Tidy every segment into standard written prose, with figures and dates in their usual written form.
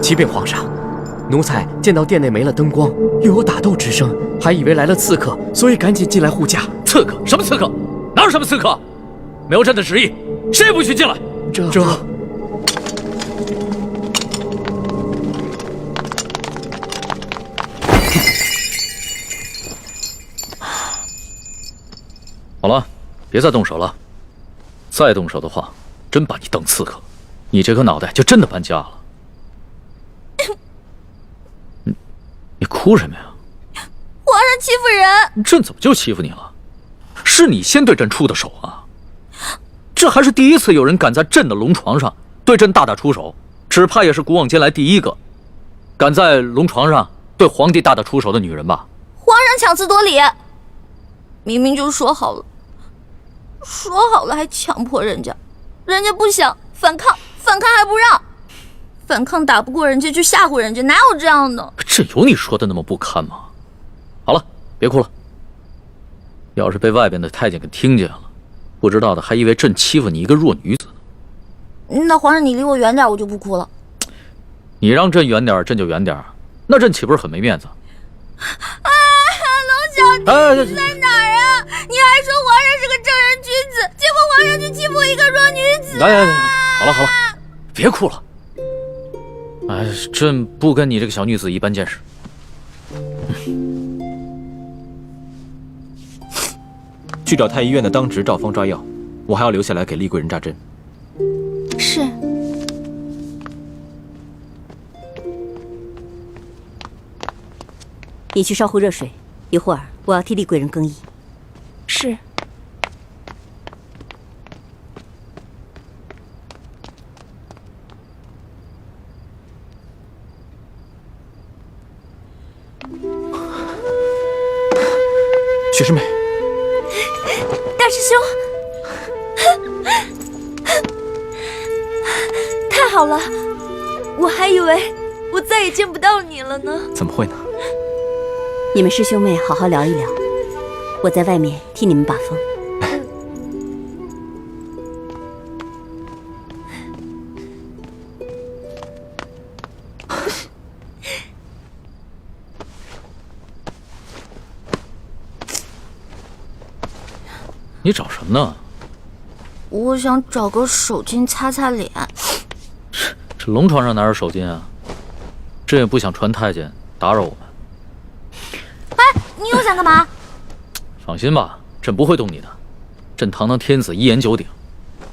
启禀皇上，奴才见到殿内没了灯光，又有打斗之声，还以为来了刺客，所以赶紧进来护驾。刺客？什么刺客？哪有什么刺客？没有朕的旨意，谁也不许进来。这……好了，别再动手了。再动手的话，真把你当刺客，你这颗脑袋就真的搬家了。你哭什么呀？皇上欺负人！朕怎么就欺负你了？是你先对朕出的手啊！这还是第一次有人敢在朕的龙床上对朕大打出手，只怕也是古往今来第一个敢在龙床上对皇帝大打出手的女人吧？皇上强词夺理，明明就说好了还强迫人家不想反抗还不让，反抗打不过人家就吓唬人家，哪有这样的？朕有你说的那么不堪吗？好了，别哭了。要是被外边的太监给听见了，不知道的还以为朕欺负你一个弱女子呢。那皇上你离我远点，我就不哭了。你让朕远点，朕就远点，那朕岂不是很没面子？龙小弟，你在哪儿啊？你还说皇上是个正人君子，结果皇上就欺负一个弱女子。来，好了，别哭了。哎，朕不跟你这个小女子一般见识。去找太医院的当值赵方抓药，我还要留下来给厉贵人扎针。是。你去烧壶热水，一会儿我要替厉贵人更衣。是。雪师妹，大师兄，太好了，我还以为我再也见不到你了呢。怎么会呢？你们师兄妹好好聊一聊，我在外面替你们把风。你找什么呢？我想找个手巾擦擦脸。这龙床上哪有手巾啊？朕也不想传太监打扰我们。哎，你又想干嘛？放心吧，朕不会动你的。朕堂堂天子，一言九鼎，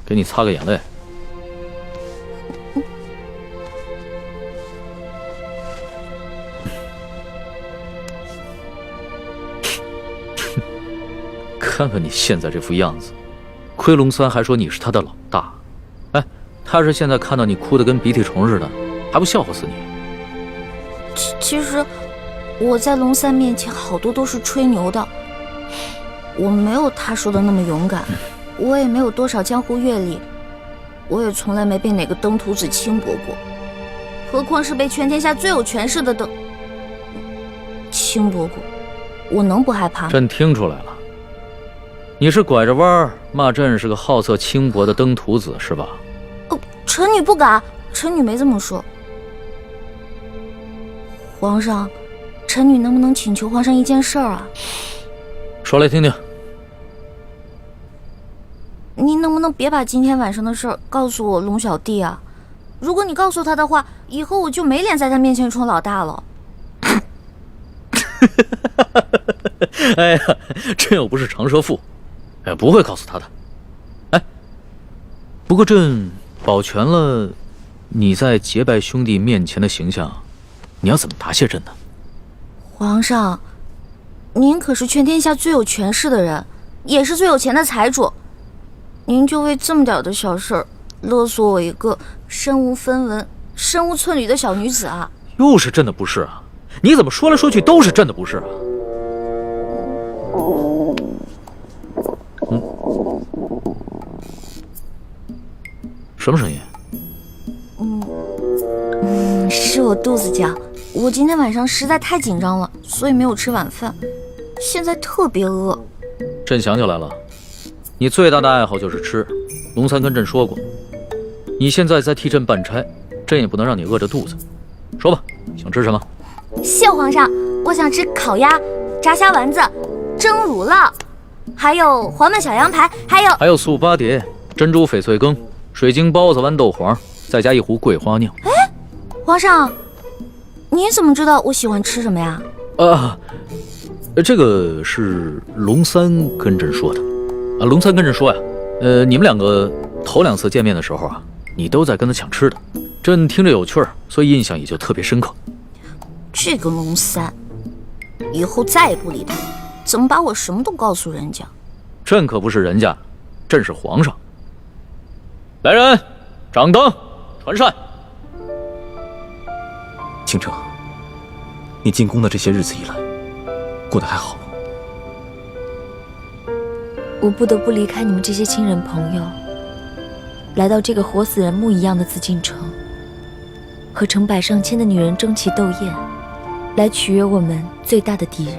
给你擦个眼泪。看看你现在这副样子，奎龙三还说你是他的老大，哎，他是现在看到你哭得跟鼻涕虫似的，还不笑话死你？其实我在龙三面前好多都是吹牛的，我没有他说的那么勇敢，我也没有多少江湖阅历，我也从来没被哪个登徒子轻薄过，何况是被全天下最有权势的轻薄过，我能不害怕吗？朕听出来了。你是拐着弯骂朕是个好色轻薄的登徒子是吧？臣女不敢，臣女没这么说。皇上，臣女能不能请求皇上一件事啊？说来听听。您能不能别把今天晚上的事告诉我龙小弟啊？如果你告诉他的话，以后我就没脸在他面前充老大了。哎呀，朕又不是长舌妇。哎，不会告诉他的。哎，不过朕保全了你在结拜兄弟面前的形象，你要怎么答谢朕呢？皇上，您可是全天下最有权势的人，也是最有钱的财主，您就为这么点的小事儿勒索我一个身无分文、身无寸缕的小女子啊？又是朕的不是啊！你怎么说来说去都是朕的不是啊？什么声音？是我肚子叫。我今天晚上实在太紧张了，所以没有吃晚饭，现在特别饿。朕想起来了，你最大的爱好就是吃。龙三跟朕说过，你现在在替朕办差，朕也不能让你饿着肚子。说吧，想吃什么？谢皇上，我想吃烤鸭、炸虾丸子、蒸乳酪，还有黄焖小羊排，还有素八碟、珍珠翡翠羹、水晶包子、豌豆黄，再加一壶桂花酿。哎，皇上，你怎么知道我喜欢吃什么呀？这个是龙三跟朕说的。龙三跟朕说呀，你们两个头2次见面的时候啊，你都在跟他抢吃的，朕听着有趣儿，所以印象也就特别深刻。这个龙三，以后再也不理他了。怎么把我什么都告诉人家？朕可不是人家，朕是皇上。来人，掌灯，传膳。倾城，你进宫的这些日子以来，过得还好吗？我不得不离开你们这些亲人朋友，来到这个活死人墓一样的紫禁城，和成百上千的女人争奇斗艳，来取悦我们最大的敌人。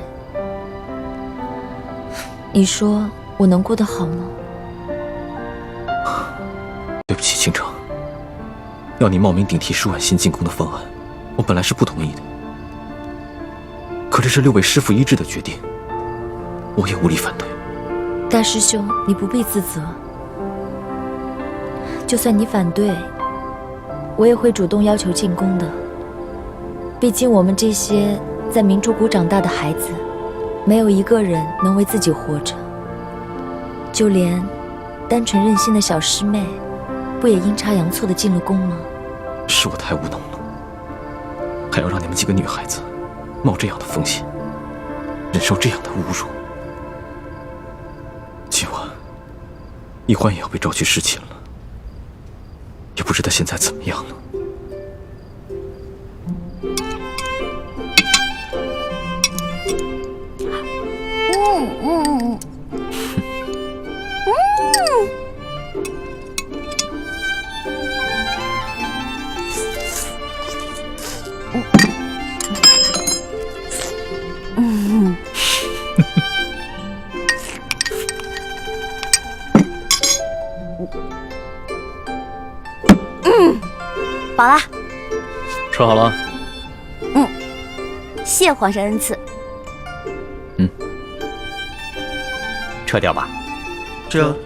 你说我能过得好吗？对不起，倾城，要你冒名顶替舒婉欣进宫的方案，我本来是不同意的。可这是6位师傅一致的决定，我也无力反对。大师兄，你不必自责。就算你反对，我也会主动要求进宫的。毕竟我们这些在明珠谷长大的孩子，没有一个人能为自己活着。就连单纯任性的小师妹，不也阴差阳错的进了宫吗？是我太无能了，还要让你们几个女孩子冒这样的风险，忍受这样的侮辱。今晚，一欢也要被召去侍寝了，也不知道现在怎么样了。饱啦。吃好了。谢皇上恩赐。撤掉吧。这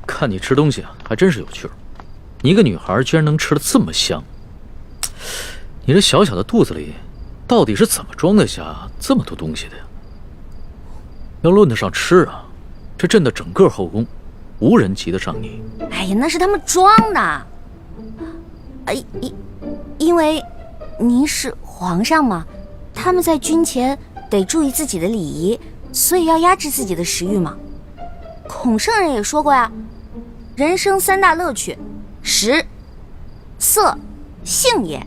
看你吃东西啊，还真是有趣儿。你一个女孩居然能吃得这么香，你这小小的肚子里，到底是怎么装得下这么多东西的呀？要论得上吃啊，这朕的整个后宫，无人及得上你。哎呀，那是他们装的。因为您是皇上嘛，他们在军前得注意自己的礼仪，所以要压制自己的食欲嘛。孔圣人也说过呀，人生3大乐趣，食、色、性也。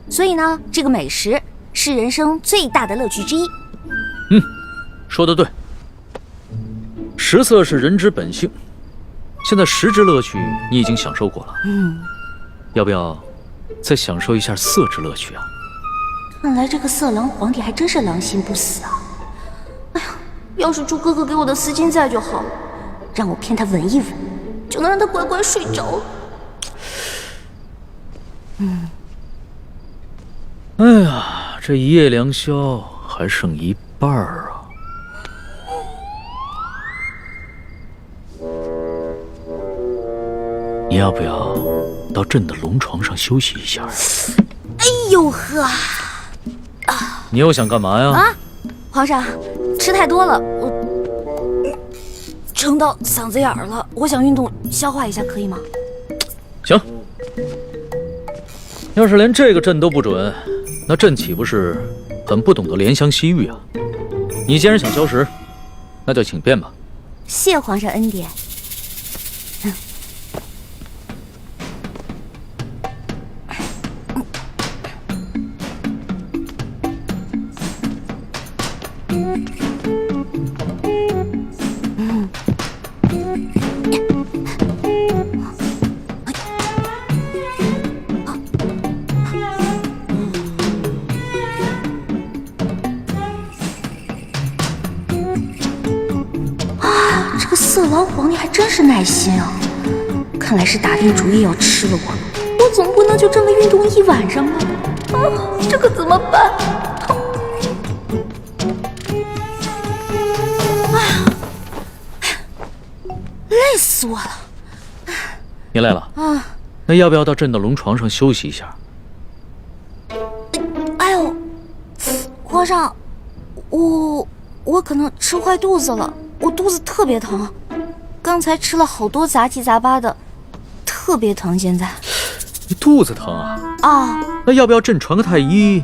所以呢，这个美食是人生最大的乐趣之一。说得对。食色是人之本性，现在食之乐趣你已经享受过了，要不要再享受一下色之乐趣啊？看来这个色狼皇帝还真是狼心不死啊！哎呀，要是猪哥哥给我的丝巾在就好了，让我骗他闻一闻，就能让他乖乖睡着。哎呀，这一夜良宵还剩一半啊！你要不要到朕的龙床上休息一下呀？哎呦呵！你又想干嘛呀？皇上，吃太多了，我撑到嗓子眼儿了，我想运动消化一下，可以吗？行，要是连这个朕都不准，那朕岂不是很不懂得怜香惜玉啊？你既然想消食，那就请便吧。谢皇上恩典。色狼皇帝还真是耐心啊，看来是打定主意要吃了我。我总不能就这么运动一晚上吧？这可怎么办？累死我了！你累了啊？那要不要到朕的龙床上休息一下？哎呦，皇上，我可能吃坏肚子了，我肚子特别疼，刚才吃了好多杂七杂八的，特别疼。现在你肚子疼啊？啊，那要不要朕传个太医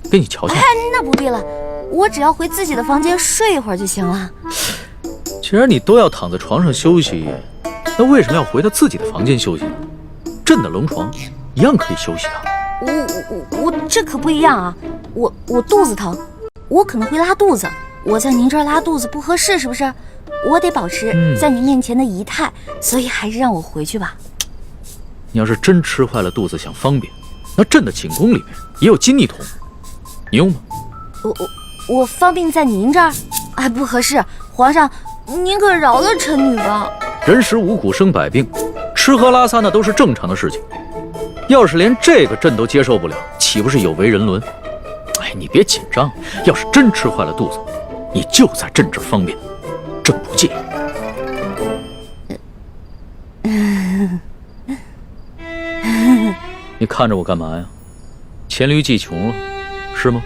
给你瞧瞧？哎，那不必了，我只要回自己的房间睡一会儿就行了。既然你都要躺在床上休息，那为什么要回到自己的房间休息呢？朕的龙床一样可以休息啊。我这可不一样啊！我肚子疼，我可能会拉肚子，我在您这儿拉肚子不合适，是不是？我得保持在您面前的仪态，所以还是让我回去吧。你要是真吃坏了肚子想方便，那朕的寝宫里面也有金逆桶，你用吗？我方便在您这儿？哎，不合适，皇上，您可饶了臣女吧。人食五谷生百病，吃喝拉撒那都是正常的事情。要是连这个朕都接受不了，岂不是有违人伦？哎，你别紧张，要是真吃坏了肚子，你就在朕这儿方便，朕不介意。你看着我干嘛呀？黔驴技穷了，是吗？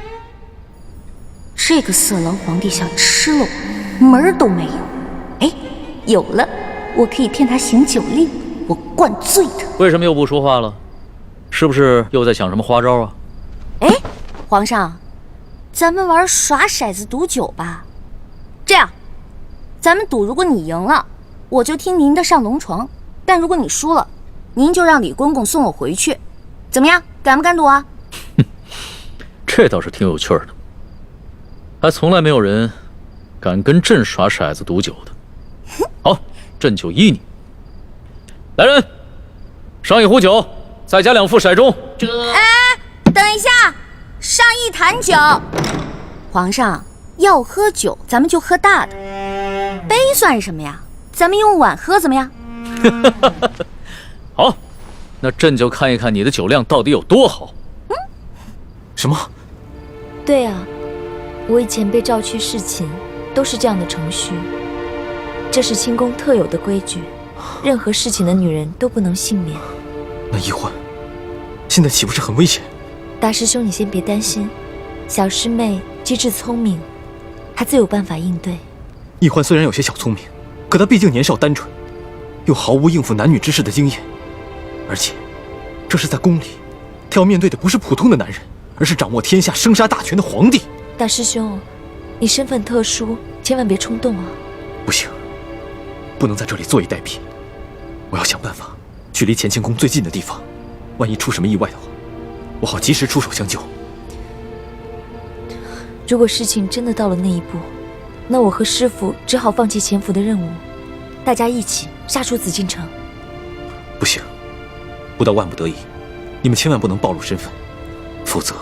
这个色狼皇帝想吃了我，门儿都没有。哎，有了，我可以骗他行酒令，我灌醉他。为什么又不说话了？是不是又在想什么花招啊？哎，皇上，咱们玩耍骰子赌酒吧。这样，咱们赌，如果你赢了，我就听您的上龙床；但如果你输了，您就让李公公送我回去。怎么样，敢不敢赌啊？这倒是挺有趣的，还从来没有人敢跟朕耍骰子赌酒的。好，朕就依你。来人，上一壶酒，再加2副骰盅。哎，等一下，上一坛酒。皇上要喝酒，咱们就喝大的，杯算什么呀？咱们用碗喝怎么样？好，那朕就看一看你的酒量到底有多好。什么？对啊，我以前被召去侍寝，都是这样的程序。这是清宫特有的规矩，任何侍寝的女人都不能幸免。那易欢，现在岂不是很危险？大师兄，你先别担心，小师妹机智聪明，她自有办法应对。易欢虽然有些小聪明，可她毕竟年少单纯，又毫无应付男女之事的经验，而且这是在宫里，她要面对的不是普通的男人，而是掌握天下生杀大权的皇帝。大师兄，你身份特殊，千万别冲动啊！不行，不能在这里坐以待毙，我要想办法去离乾清宫最近的地方，万一出什么意外的话，我好及时出手相救。如果事情真的到了那一步，那我和师父只好放弃潜伏的任务，大家一起杀出紫禁城。不行，不到万不得已，你们千万不能暴露身份，否则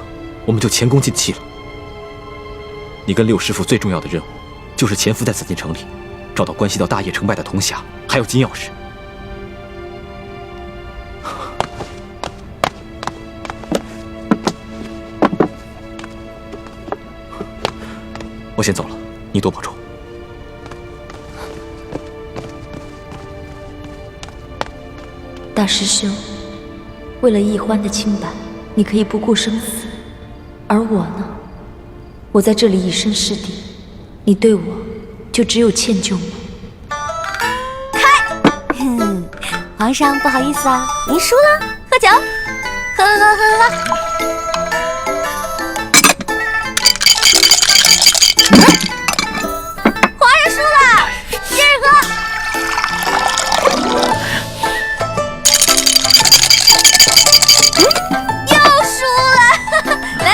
我们就前功尽弃了。你跟六师傅最重要的任务，就是潜伏在紫禁城里，找到关系到大业成败的铜匣，还有金钥匙。我先走了，你多保重。大师兄，为了易欢的清白，你可以不顾生死，而我呢？我在这里以身试敌，你对我就只有歉疚吗？皇上不好意思啊，您输了，喝酒，喝。皇上输了，接着喝。又输了，来，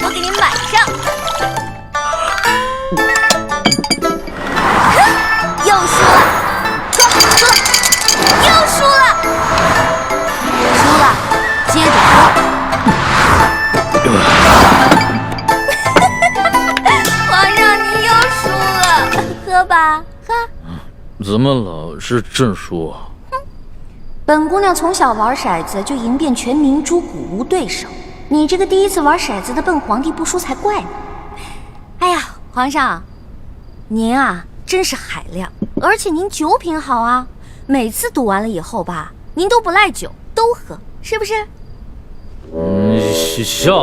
我给您满上。又输了，输了。又输了，输了，接着喝。怎么老是朕说？本姑娘从小玩骰子就赢遍全明珠谷无对手，你这个第一次玩骰子的笨皇帝不输才怪呢。哎呀，皇上，您啊真是海量，而且您酒品好啊，每次赌完了以后吧，您都不赖酒，都喝，是不是？笑，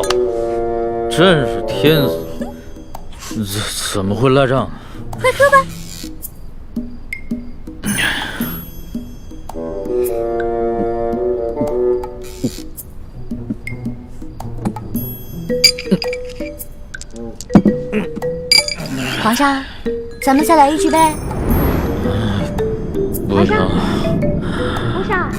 真是天死，怎么会赖账呢？快喝吧。皇上，咱们再来一局呗。不行，皇上，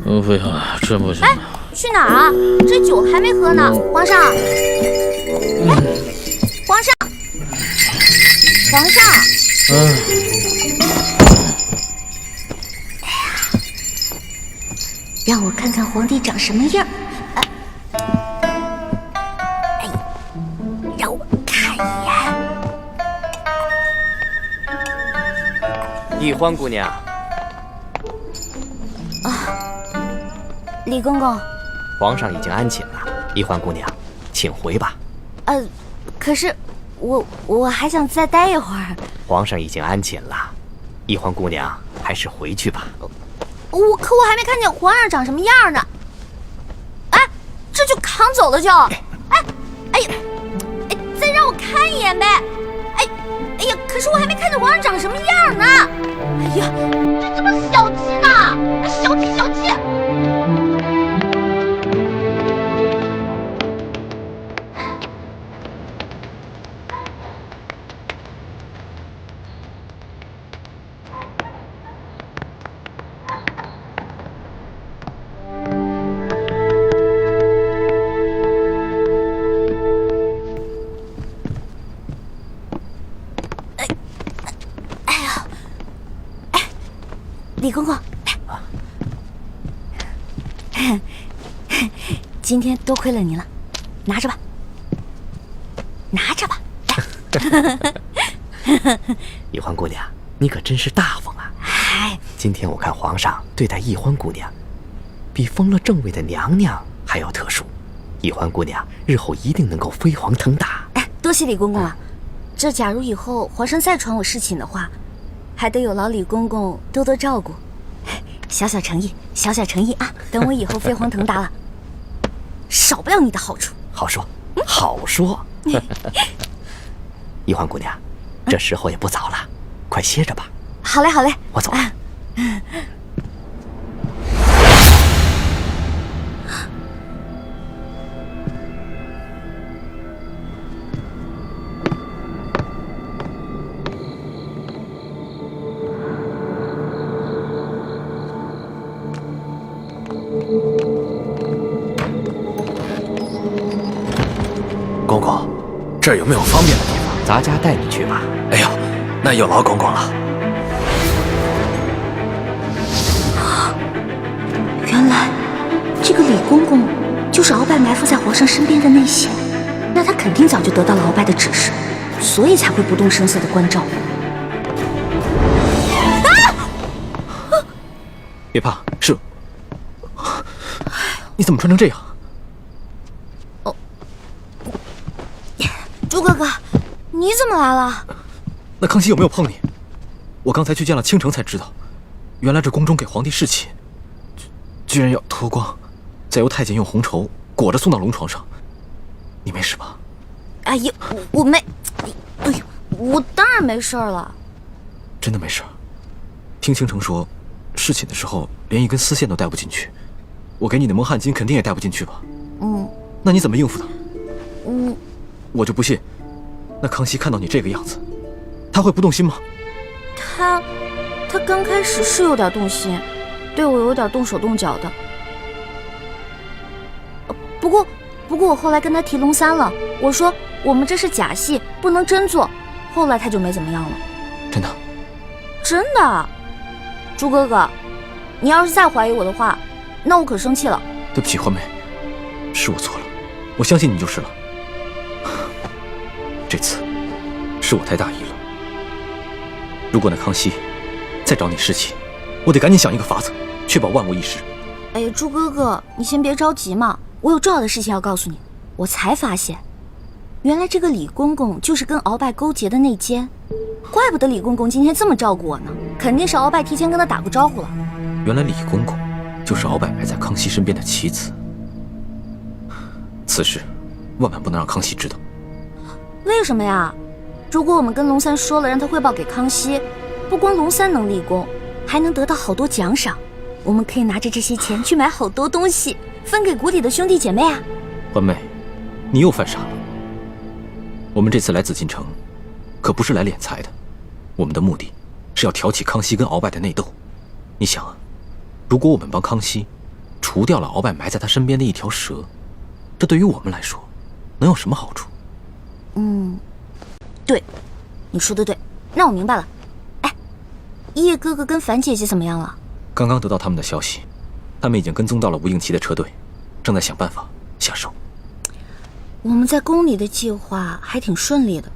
不行，真不行。哎，去哪儿啊？这酒还没喝呢，皇上。哎，皇上，皇上。让我看看皇帝长什么样。哎，让我看一眼。易欢姑娘，李公公，皇上已经安寝了，易欢姑娘，请回吧。可是我还想再待一会儿。皇上已经安寝了，易欢姑娘还是回去吧。可我还没看见皇上长什么样呢。哎，这就扛走了就。哎呀，再让我看一眼呗。哎呀，可是我还没看见皇上长什么样呢。哎呀，这怎么小气呢？小气小气。李公公，今天多亏了您了，拿着吧，拿着吧。易欢姑娘，你可真是大方啊！哎，今天我看皇上对待易欢姑娘，比封了正位的娘娘还要特殊。易欢姑娘日后一定能够飞黄腾达。哎，多谢李公公了。这假如以后皇上再传我侍寝的话，还得有劳李公公多多照顾。小小诚意，小小诚意啊！等我以后飞黄腾达了，少不了你的好处。好说，好说。易欢姑娘，这时候也不早了，快歇着吧。好嘞，好嘞，我走了。公公，这儿有没有方便的地方？咱家带你去吧。哎呦，那有劳公公了。原来这个李公公就是鳌拜埋伏在皇上身边的内线，那他肯定早就得到了鳌拜的指示，所以才会不动声色的关照。别怕，是。你怎么穿成这样？朱哥哥，你怎么来了？那康熙有没有碰你？我刚才去见了倾城才知道，原来这宫中给皇帝侍寝，居然要脱光，再由太监用红绸裹着送到龙床上。你没事吧？哎呀，我没，哎呦，我当然没事了。真的没事？听倾城说，侍寝的时候连一根丝线都带不进去，我给你的蒙汗巾肯定也带不进去吧？那你怎么应付的？我就不信，那康熙看到你这个样子，他会不动心吗？他刚开始是有点动心，对我有点动手动脚的。不过我后来跟他提龙三了，我说我们这是假戏，不能真做。后来他就没怎么样了。真的？真的。朱哥哥，你要是再怀疑我的话，那我可生气了。对不起，欢梅，是我错了，我相信你就是了。这次是我太大意了。如果那康熙再找你事情，我得赶紧想一个法子，确保万无一失。哎呀，猪哥哥，你先别着急嘛，我有重要的事情要告诉你。我才发现，原来这个李公公就是跟鳌拜勾结的内奸，怪不得李公公今天这么照顾我呢，肯定是鳌拜提前跟他打过招呼了。原来李公公就是鳌拜埋在康熙身边的棋子，此事万万不能让康熙知道。为什么呀？如果我们跟龙三说了，让他汇报给康熙，不光龙三能立功，还能得到好多奖赏。我们可以拿着这些钱去买好多东西，分给谷里的兄弟姐妹啊。欢妹，你又犯傻了。我们这次来紫禁城，可不是来敛财的，我们的目的是要挑起康熙跟鳌拜的内斗。你想啊，如果我们帮康熙除掉了鳌拜埋在他身边的一条蛇，这对于我们来说能有什么好处？对，你说的对，那我明白了。哎，叶哥哥跟樊姐姐怎么样了？刚刚得到他们的消息，他们已经跟踪到了吴应奇的车队，正在想办法下手。我们在宫里的计划还挺顺利的，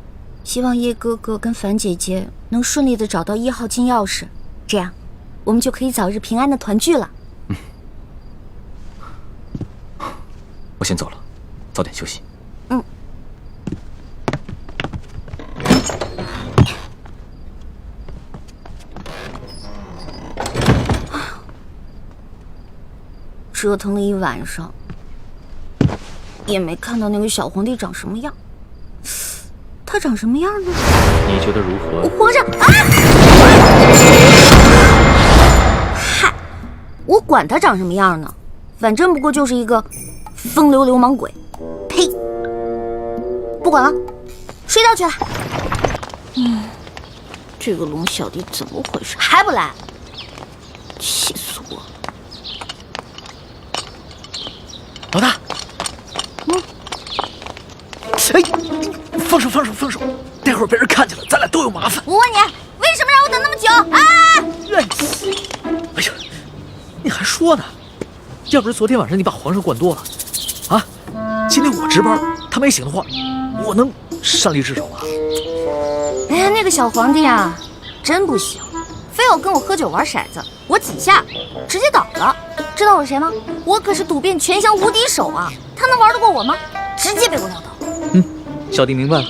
希望叶哥哥跟樊姐姐能顺利的找到1号金钥匙，这样我们就可以早日平安的团聚了。我先走了，早点休息。折腾了一晚上，也没看到那个小皇帝长什么样。他长什么样呢？你觉得如何？皇上啊！嗨，我管他长什么样呢，反正不过就是一个风流流氓鬼。呸！不管了，睡觉去了。这个龙小弟怎么回事？还不来？气死我了！老大，哎，放手，待会儿被人看见了，咱俩都有麻烦。我问你，为什么让我等那么久啊？哎呀，你还说呢？要不是昨天晚上你把皇上灌多了，啊，今天我值班，他没醒的话，我能擅离职守吗？哎呀，那个小皇帝啊，真不行，非要跟我喝酒玩骰子，我几下直接倒了。知道我是谁吗？我可是赌遍全湘无敌手啊！他能玩得过我吗？直接被我撂倒。小弟明白了，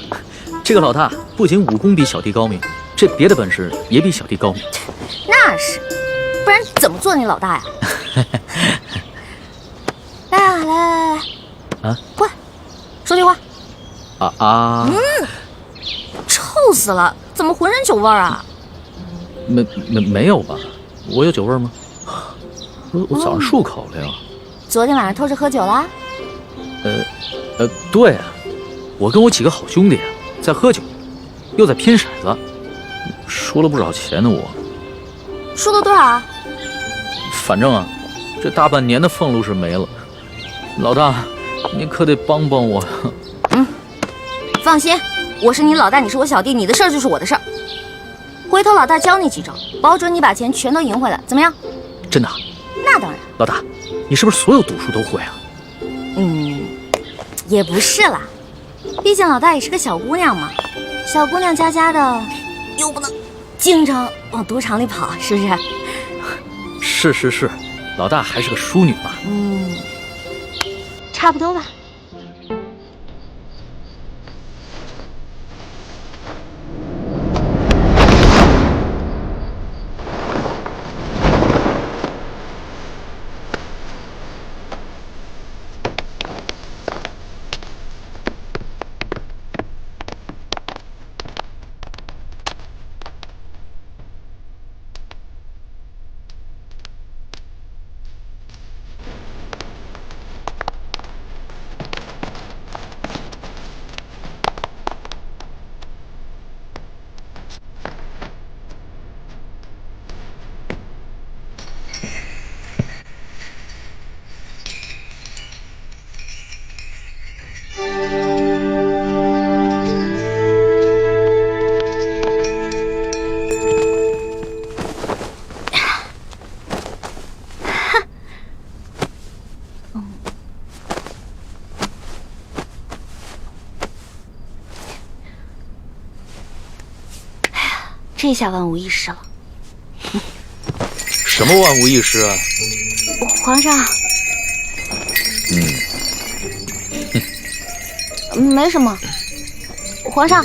这个老大不仅武功比小弟高明，这别的本事也比小弟高明。那是，不然怎么做你老大呀？来，啊，过来，说句话。臭死了！怎么浑身酒味儿啊？没有吧？我有酒味吗？我早上漱口了呀。昨天晚上偷着喝酒啦？对啊，我跟我几个好兄弟在喝酒，又在拼骰子，输了不少钱呢。我输了多少啊？反正啊，这大半年的俸禄是没了。老大，你可得帮帮我。放心，我是你老大，你是我小弟，你的事儿就是我的事儿。回头老大教你几招，保准你把钱全都赢回来，怎么样？真的？那当然。老大，你是不是所有赌术都会啊？也不是啦，毕竟老大也是个小姑娘嘛，小姑娘家家的，又不能经常往赌场里跑，是不是？是，老大还是个淑女嘛。差不多吧。这下万无一失了。什么万无一失啊？皇上，没什么。皇上，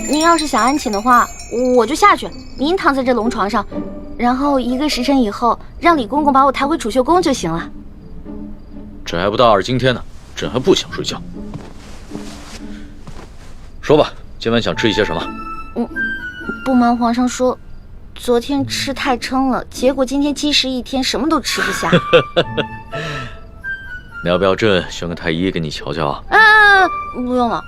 您要是想安寝的话，我就下去，您躺在这龙床上，然后1个时辰以后，让李公公把我抬回储秀宫就行了。朕还不到2更天呢，朕还不想睡觉。说吧，今晚想吃一些什么？不瞒皇上说，昨天吃太撑了，结果今天积食一天，什么都吃不下。你要不要朕选个太医给你瞧瞧啊？不用了，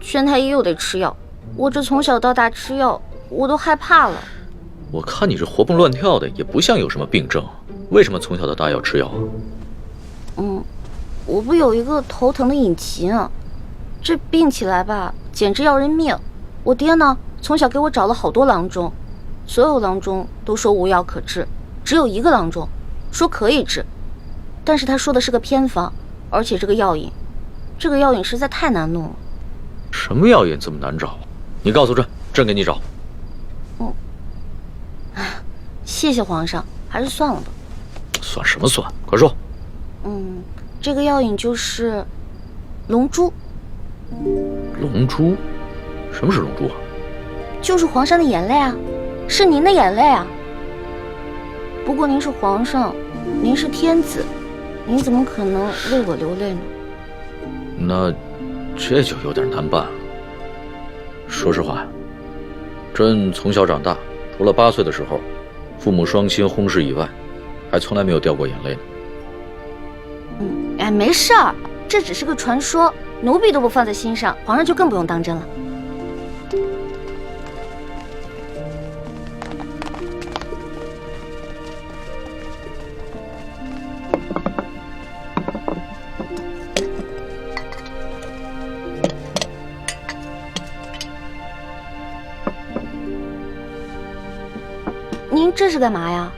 宣太医又得吃药，我这从小到大吃药，我都害怕了。我看你这活蹦乱跳的，也不像有什么病症，为什么从小到大要吃药啊？我不有一个头疼的隐疾啊，这病起来吧，简直要人命。我爹呢，从小给我找了好多郎中，所有郎中都说无药可治，只有一个郎中说可以治，但是他说的是个偏方，而且这个药引实在太难弄了。什么药引这么难找？你告诉朕，朕给你找。谢谢皇上，还是算了吧。算什么算？快说。这个药引就是龙珠。龙珠？什么是龙珠啊？就是皇上的眼泪啊，是您的眼泪啊。不过您是皇上，您是天子，您怎么可能为我流泪呢？那这就有点难办了。说实话，朕从小长大，除了8岁的时候，父母双亲轰逝以外，还从来没有掉过眼泪呢。没事儿，这只是个传说，奴婢都不放在心上，皇上就更不用当真了。您这是干嘛呀？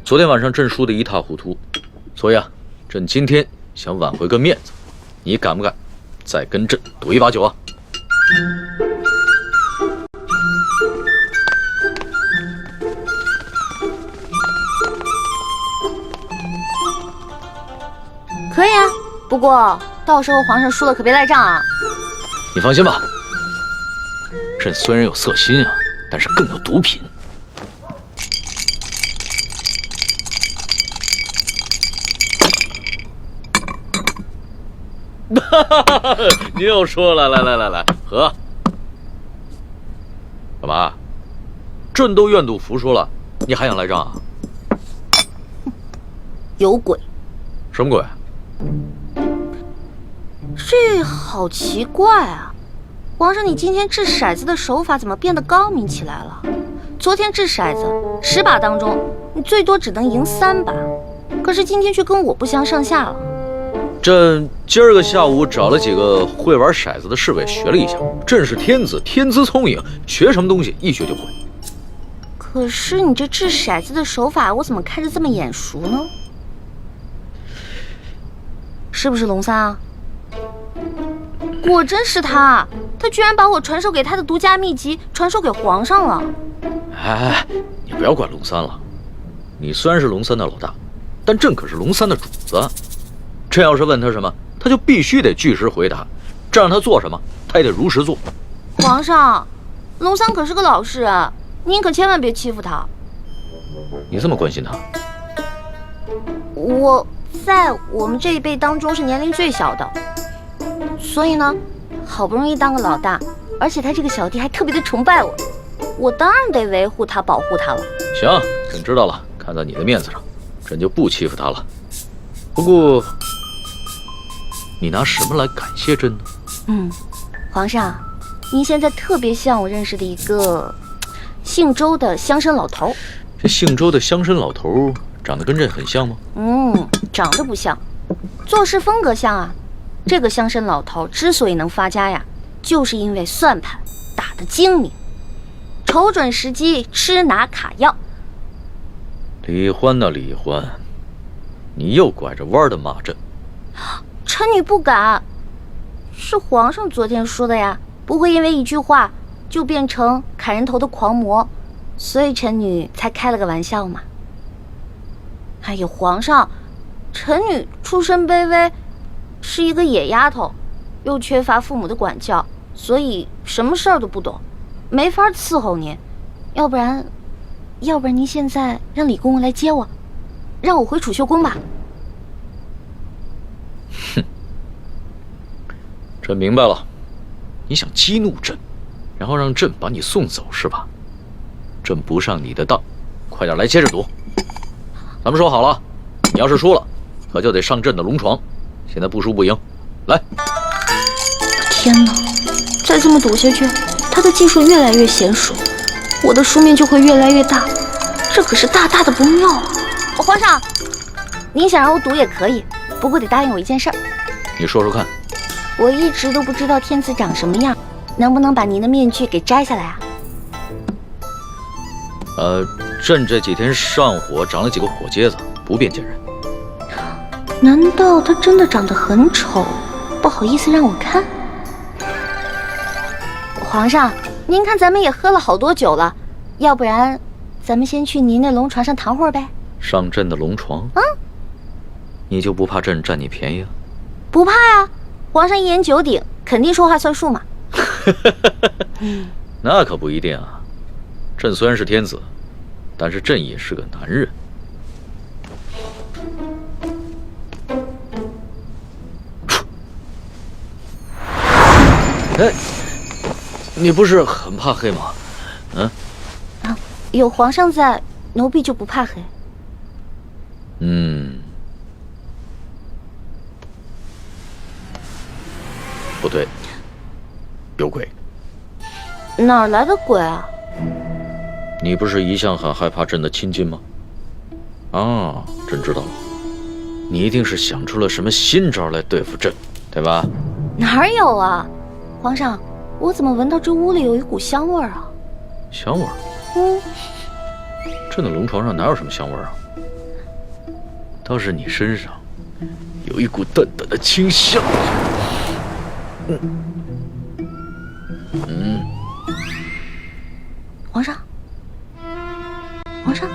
昨天晚上朕输得一塌糊涂，所以啊，朕今天想挽回个面子，你敢不敢再跟朕赌一把酒啊？可以啊，不过到时候皇上输了可别赖账啊。你放心吧，朕虽然有色心啊，但是更有毒品。你又说了，来，喝。干嘛？朕都愿赌服输了，你还想赖账啊？有鬼！什么鬼？这好奇怪啊！皇上，你今天掷骰子的手法怎么变得高明起来了？昨天掷骰子10把当中，你最多只能赢3把，可是今天却跟我不相上下了。朕今儿个下午找了几个会玩骰子的侍卫学了一下，朕是天子，天资聪颖，学什么东西一学就会。可是你这掷骰子的手法，我怎么看着这么眼熟呢？是不是龙三啊？果真是他，他居然把我传授给他的独家秘籍传授给皇上了。哎，你不要管龙三了，你虽然是龙三的老大，但朕可是龙三的主子。朕要是问他什么，他就必须得据实回答，这让他做什么，他也得如实做。皇上，龙三可是个老实人，您可千万别欺负他。你这么关心他？我在我们这一辈当中是年龄最小的，所以呢，好不容易当个老大，而且他这个小弟还特别的崇拜我，我当然得维护他、保护他了。行，朕知道了，看在你的面子上，朕就不欺负他了。不过，你拿什么来感谢朕呢？皇上，您现在特别像我认识的一个姓周的乡绅老头。这姓周的乡绅老头长得跟朕很像吗？长得不像，做事风格像啊。这个乡绅老头之所以能发家呀，就是因为算盘打得精明，瞅准时机吃拿卡要。李欢呐，李欢，你又拐着弯的骂朕。臣女不敢，是皇上昨天说的呀，不会因为一句话就变成砍人头的狂魔，所以臣女才开了个玩笑嘛。哎呦，皇上，臣女出身卑微，是一个野丫头，又缺乏父母的管教，所以什么事儿都不懂，没法伺候您。要不然您现在让李公公来接我，让我回储秀宫吧。哼，朕明白了，你想激怒朕，然后让朕把你送走是吧？朕不上你的当，快点来接着赌。咱们说好了，你要是输了，可就得上朕的龙床。现在不输不赢，来！天哪，再这么赌下去，他的技术越来越娴熟，我的输面就会越来越大，这可是大大的不妙啊！皇上，您想让我赌也可以，不过得答应我一件事儿。你说说看。我一直都不知道天子长什么样，能不能把您的面具给摘下来啊？朕这几天上火长了几个火疖子，不便见人。难道他真的长得很丑，不好意思让我看？皇上，您看咱们也喝了好多酒了，要不然咱们先去您那龙床上躺会儿呗？上朕的龙床？嗯，你就不怕朕占你便宜啊？不怕呀，皇上一言九鼎，肯定说话算数嘛。那可不一定啊。朕虽然是天子，但是朕也是个男人。哎，你不是很怕黑吗？嗯？啊，有皇上在，奴婢就不怕黑。不对，有鬼。哪儿来的鬼啊？你不是一向很害怕朕的亲近吗？啊，朕知道了，你一定是想出了什么新招来对付朕，对吧？哪儿有啊，皇上，我怎么闻到这屋里有一股香味儿啊？香味儿？嗯，朕的龙床上哪有什么香味儿啊？倒是你身上有一股淡淡的清香。皇上，皇上，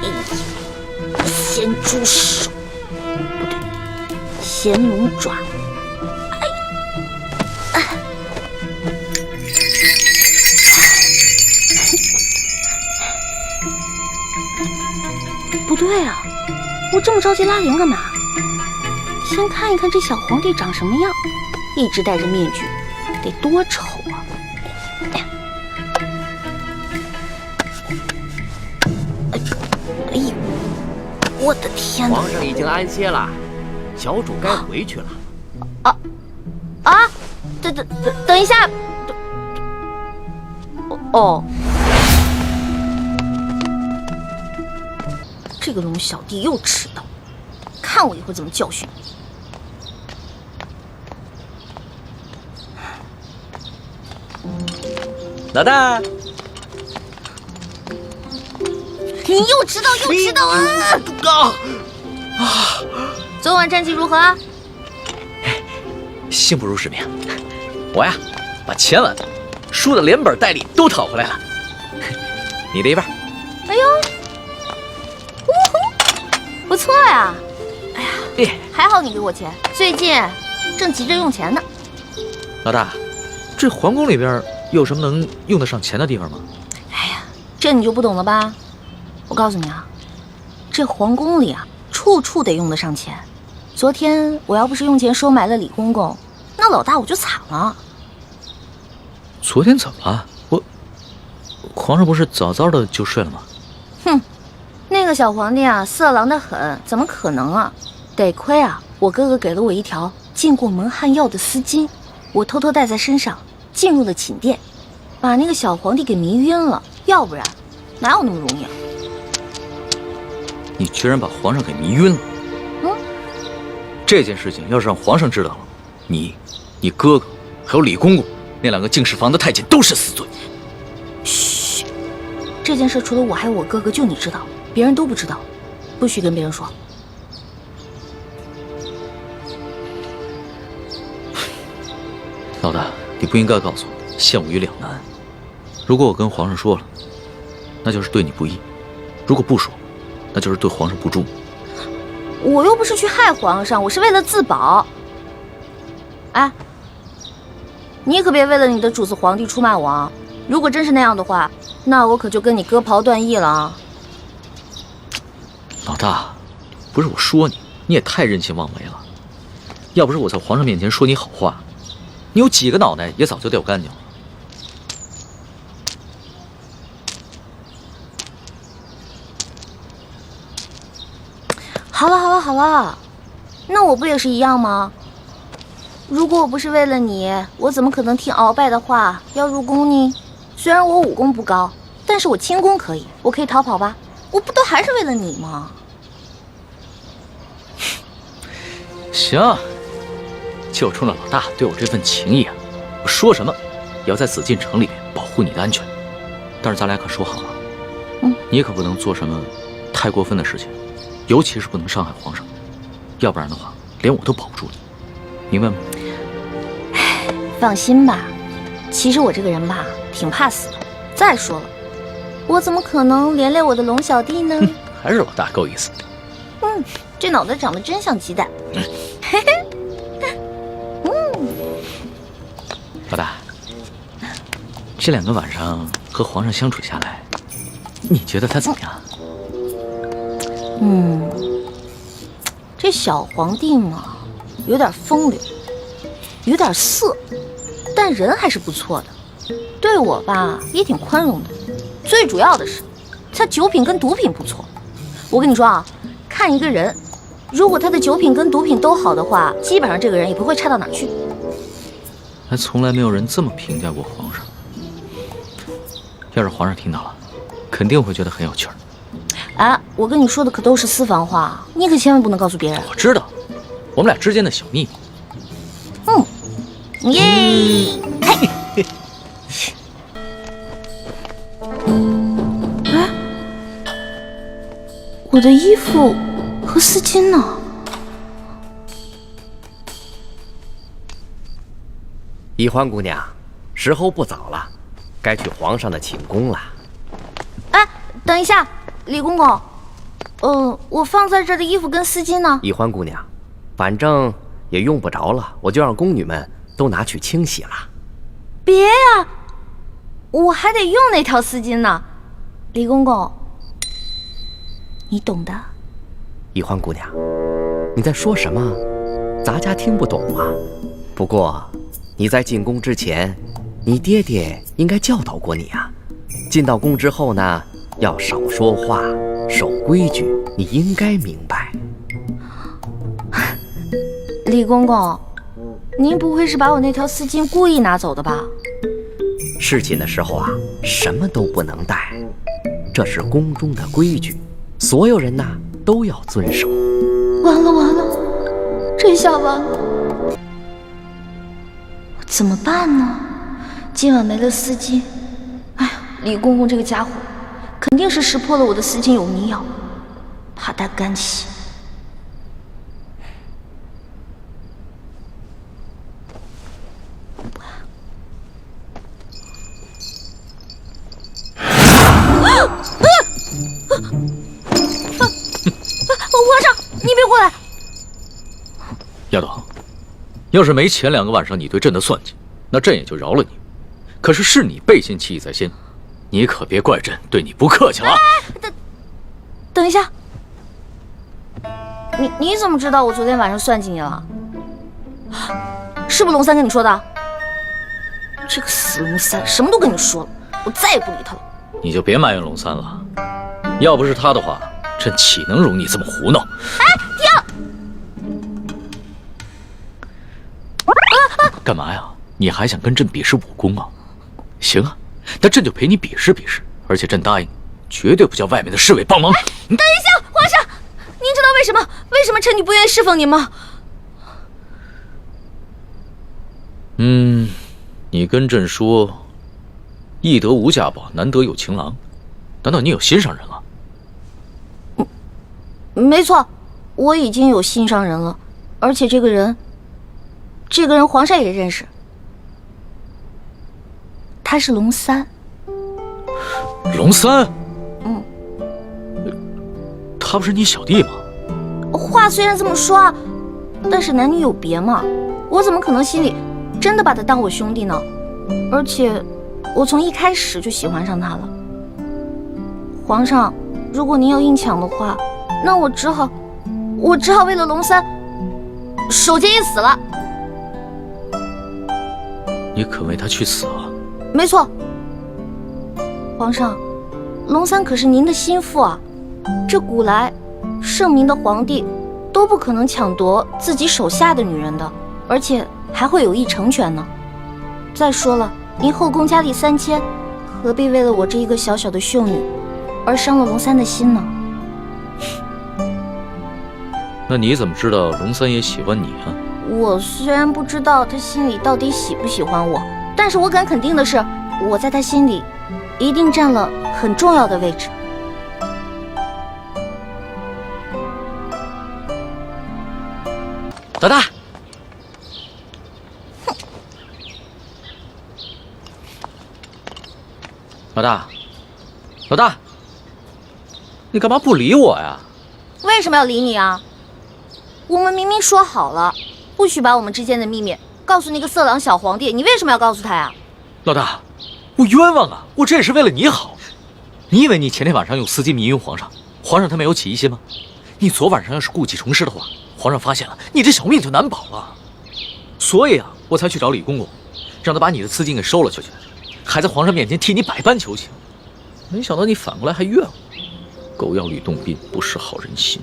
哎呀，咸猪手，不对，咸龙爪，不对啊，我这么着急拉铃干嘛？先看一看这小皇帝长什么样，一直戴着面具，得多丑啊！哎呦，我的天哪！皇上已经安歇了，小主该回去了。等一下，哦，这个龙小弟又迟到，看我一会儿怎么教训你！老大，你又迟到啊！昨晚战绩如何啊？幸不辱使命。我呀，把前晚输的连本带利都讨回来了。你的一半。哎呦，呜呼，不错呀！哎呀，还好你给我钱，最近正急着用钱呢。老大，这皇宫里边有什么能用得上钱的地方吗？哎呀，这你就不懂了吧？我告诉你啊，这皇宫里啊，处处得用得上钱。昨天我要不是用钱收买了李公公，那老大我就惨了。昨天怎么了？皇上不是早早的就睡了吗？哼，那个小皇帝啊，色狼得很，怎么可能啊？得亏啊，我哥哥给了我一条进过蒙汗药的丝巾，我偷偷带在身上，进入了寝殿，把那个小皇帝给迷晕了。要不然，哪有那么容易啊？你居然把皇上给迷晕了！这件事情要是让皇上知道了，你哥哥还有李公公那两个净室房的太监都是死罪。嘘，这件事除了我还有我哥哥就你知道，别人都不知道，不许跟别人说。老大，你不应该告诉我，陷我于两难。如果我跟皇上说了，那就是对你不义；如果不说，那就是对皇上不忠。我又不是去害皇上，我是为了自保。哎，你可别为了你的主子皇帝出卖我啊！如果真是那样的话，那我可就跟你割袍断义了啊！老大，不是我说你，你也太任性妄为了。要不是我在皇上面前说你好话，你有几个脑袋也早就掉干净了。好了好了好了，那我不也是一样吗？如果我不是为了你，我怎么可能听鳌拜的话要入宫呢？虽然我武功不高，但是我轻功可以，我可以逃跑吧？我不都还是为了你吗？行，就冲着老大对我这份情谊啊，我说什么也要在紫禁城里面保护你的安全。但是咱俩可说好了，你可不能做什么太过分的事情，尤其是不能伤害皇上，要不然的话，连我都保不住你，明白吗？放心吧，其实我这个人吧，挺怕死的。再说了，我怎么可能连累我的龙小弟呢？还是老大够意思。这脑袋长得真像鸡蛋。嘿嘿。老大，这2个晚上和皇上相处下来，你觉得他怎么样？这小皇帝嘛，有点风流，有点色，但人还是不错的。对我吧，也挺宽容的。最主要的是，他酒品跟毒品不错。我跟你说啊，看一个人，如果他的酒品跟毒品都好的话，基本上这个人也不会差到哪儿去。还从来没有人这么评价过皇上。要是皇上听到了，肯定会觉得很有趣儿。哎，我跟你说的可都是私房话，你可千万不能告诉别人。我知道，我们俩之间的小秘密。耶！嘿。哎，我的衣服和丝巾呢？宜欢姑娘，时候不早了，该去皇上的寝宫了。哎，等一下，李公公，我放在这儿的衣服跟丝巾呢？宜欢姑娘，反正也用不着了，我就让宫女们都拿去清洗了。别呀，我还得用那条丝巾呢。李公公，你懂的。宜欢姑娘，你在说什么？咱家听不懂啊。不过你在进宫之前，你爹爹应该教导过你啊。进到宫之后呢，要少说话，守规矩，你应该明白。李公公，您不会是把我那条丝巾故意拿走的吧？侍寝的时候啊，什么都不能带，这是宫中的规矩，所有人呐都要遵守。完了完了，这下完了，怎么办呢？今晚没了丝巾，哎呀，李公公这个家伙肯定是识破了我的丝巾有迷药，怕他干洗。皇上，你别过来！丫头，要是没前2个晚上你对朕的算计，那朕也就饶了你。可是你背信弃义在先，你可别怪朕对你不客气了。等一下，你怎么知道我昨天晚上算计你了？是不是龙三跟你说的？这个死龙三什么都跟你说了，我再也不理他了。你就别埋怨龙三了，要不是他的话，朕岂能容你这么胡闹？哎，停！干嘛呀？你还想跟朕比试武功啊？行啊，那朕就陪你比试比试，而且朕答应，绝对不叫外面的侍卫帮忙。等一下，皇上，您知道为什么臣女不愿意侍奉您吗？你跟朕说，易得无价宝，难得有情郎，难道你有心上人了？没错，我已经有心上人了，而且这个人皇上也认识，他是龙三。龙三，嗯，他不是你小弟吗？话虽然这么说啊，但是男女有别嘛，我怎么可能心里真的把他当我兄弟呢？而且我从一开始就喜欢上他了。皇上，如果您要硬抢的话，那我只好为了龙三守节一死了。你肯为他去死啊？没错，皇上，龙三可是您的心腹啊，这古来圣明的皇帝都不可能抢夺自己手下的女人的，而且还会有意成全呢。再说了，您后宫佳丽3000，何必为了我这一个小小的秀女而伤了龙三的心呢？那你怎么知道龙三也喜欢你啊？我虽然不知道他心里到底喜不喜欢我，但是我敢肯定的是，我在他心里一定占了很重要的位置。老大，老大，老大，你干嘛不理我呀？为什么要理你啊？我们明明说好了，不许把我们之间的秘密告诉那个色狼小皇帝，你为什么要告诉他呀？老大，我冤枉啊！我这也是为了你好。你以为你前天晚上用丝巾迷晕皇上，皇上他没有起疑心吗？你昨晚上要是故技重施的话，皇上发现了，你这小命就难保了。所以啊，我才去找李公公，让他把你的丝巾给收了去，还在皇上面前替你百般求情。没想到你反过来还怨我，狗咬吕洞宾，不识好人心。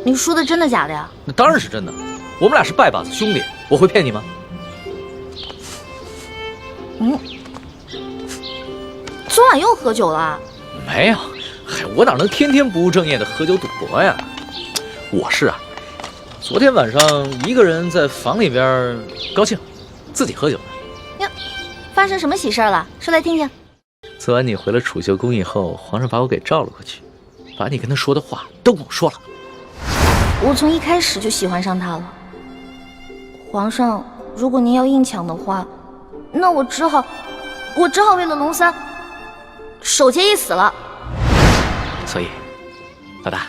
你说的真的假的呀？那当然是真的，我们俩是拜把子兄弟，我会骗你吗？昨晚又喝酒了？没有，嗨，我哪能天天不务正业的喝酒赌博呀？我是啊，昨天晚上一个人在房里边高兴，自己喝酒呢。呀，发生什么喜事了？说来听听。昨晚你回了储秀宫以后，皇上把我给召了过去，把你跟他说的话都跟我说了。我从一开始就喜欢上他了。皇上，如果您要硬抢的话，那我只好为了龙三守节一死了。所以，老大，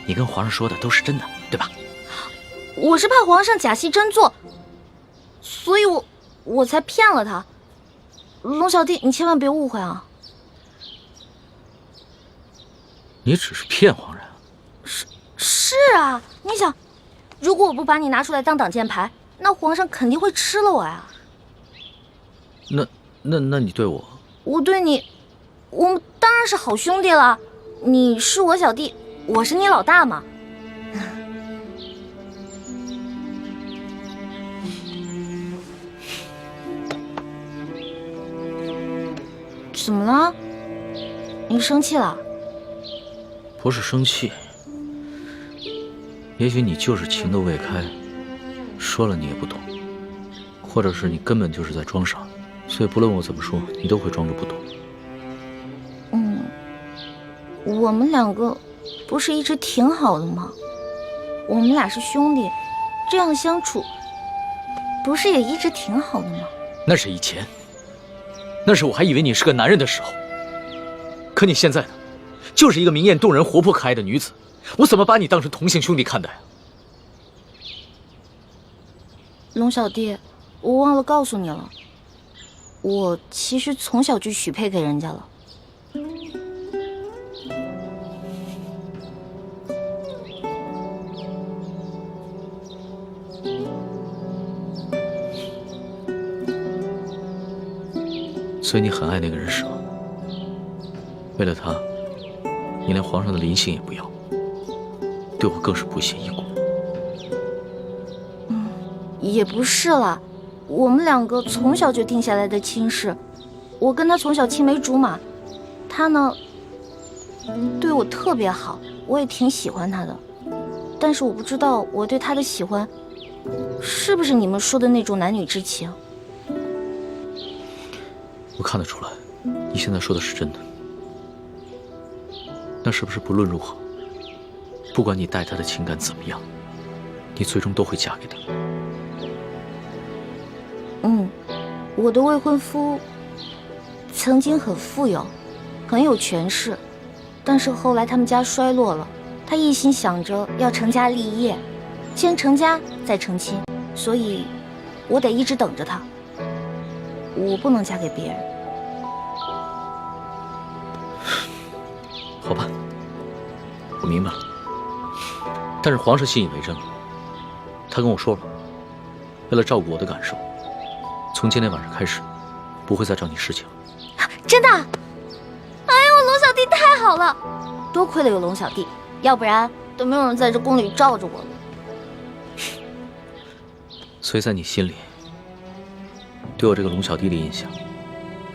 你跟皇上说的都是真的，对吧？我是怕皇上假戏真做，所以我才骗了他。龙小弟，你千万别误会啊！你只是骗皇上。是啊，你想，如果我不把你拿出来当挡箭牌，那皇上肯定会吃了我呀。那你对我？我对你，我们当然是好兄弟了。你是我小弟，我是你老大嘛。怎么了？你生气了？不是生气，也许你就是情窦未开，说了你也不懂，或者是你根本就是在装傻，所以不论我怎么说，你都会装着不懂。我们两个不是一直挺好的吗？我们俩是兄弟，这样相处不是也一直挺好的吗？那是以前，那是我还以为你是个男人的时候。可你现在呢，就是一个明艳动人、活泼可爱的女子，我怎么把你当成同性兄弟看待啊？龙小弟，我忘了告诉你了，我其实从小就许配给人家了。所以你很爱那个人是吗？为了他，你连皇上的临幸也不要，对我更是不屑一顾。也不是啦，我们两个从小就定下来的亲事，我跟他从小青梅竹马，他呢对我特别好，我也挺喜欢他的，但是我不知道我对他的喜欢是不是你们说的那种男女之情。我看得出来，你现在说的是真的。那是不是不论如何，不管你待他的情感怎么样，你最终都会嫁给他？我的未婚夫曾经很富有，很有权势，但是后来他们家衰落了，他一心想着要成家立业，先成家再成亲，所以我得一直等着他，我不能嫁给别人。好吧，我明白了。但是皇上信以为真了，他跟我说了，为了照顾我的感受，从今天晚上开始，不会再找你侍寝了。真的？哎呦，龙小弟太好了，多亏了有龙小弟，要不然都没有人在这宫里罩着我了。所以在你心里，对我这个龙小弟的印象，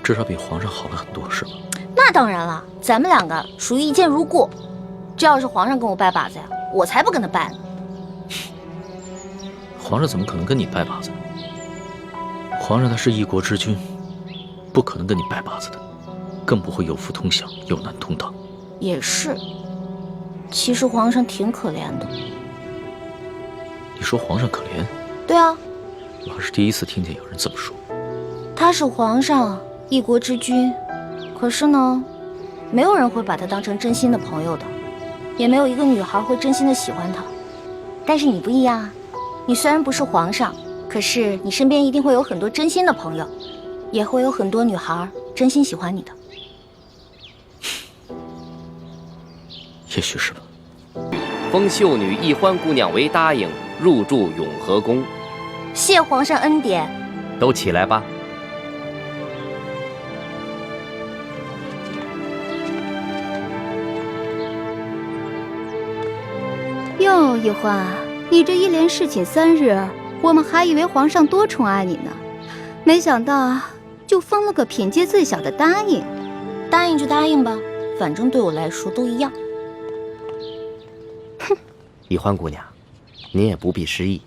至少比皇上好了很多，是吗？那当然了，咱们两个属于一见如故。这要是皇上跟我拜把子呀，我才不跟他拜呢。皇上怎么可能跟你拜把子呢？皇上他是一国之君，不可能跟你拜把子的，更不会有福同享，有难同当。也是，其实皇上挺可怜的。你说皇上可怜？对啊，我还是第一次听见有人这么说。他是皇上，一国之君，可是呢，没有人会把他当成真心的朋友的，也没有一个女孩会真心的喜欢他。但是你不一样啊，你虽然不是皇上，可是你身边一定会有很多真心的朋友，也会有很多女孩真心喜欢你的。也许是吧。封秀女易欢姑娘为答应入住永和宫。谢皇上恩典。都起来吧。哟，易欢，你这一连侍寝3日，我们还以为皇上多宠爱你呢，没想到就封了个品阶最小的答应。答应就答应吧，反正对我来说都一样。哼，易欢姑娘，您也不必失意。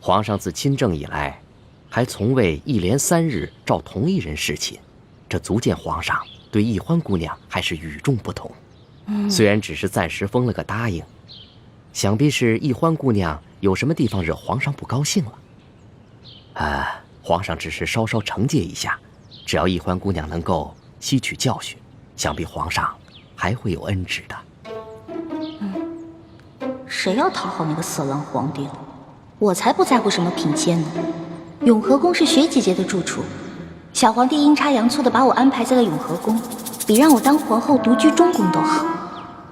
皇上自亲政以来，还从未一连3日召同一人侍寝，这足见皇上对易欢姑娘还是与众不同。虽然只是暂时封了个答应，想必是易欢姑娘有什么地方惹皇上不高兴了。皇上只是稍稍惩戒一下，只要易欢姑娘能够吸取教训，想必皇上还会有恩旨的。谁要讨好那个色狼皇帝了？我才不在乎什么品阶呢。永和宫是雪姐姐的住处，小皇帝阴差阳错的把我安排在了永和宫，比让我当皇后独居中宫都好。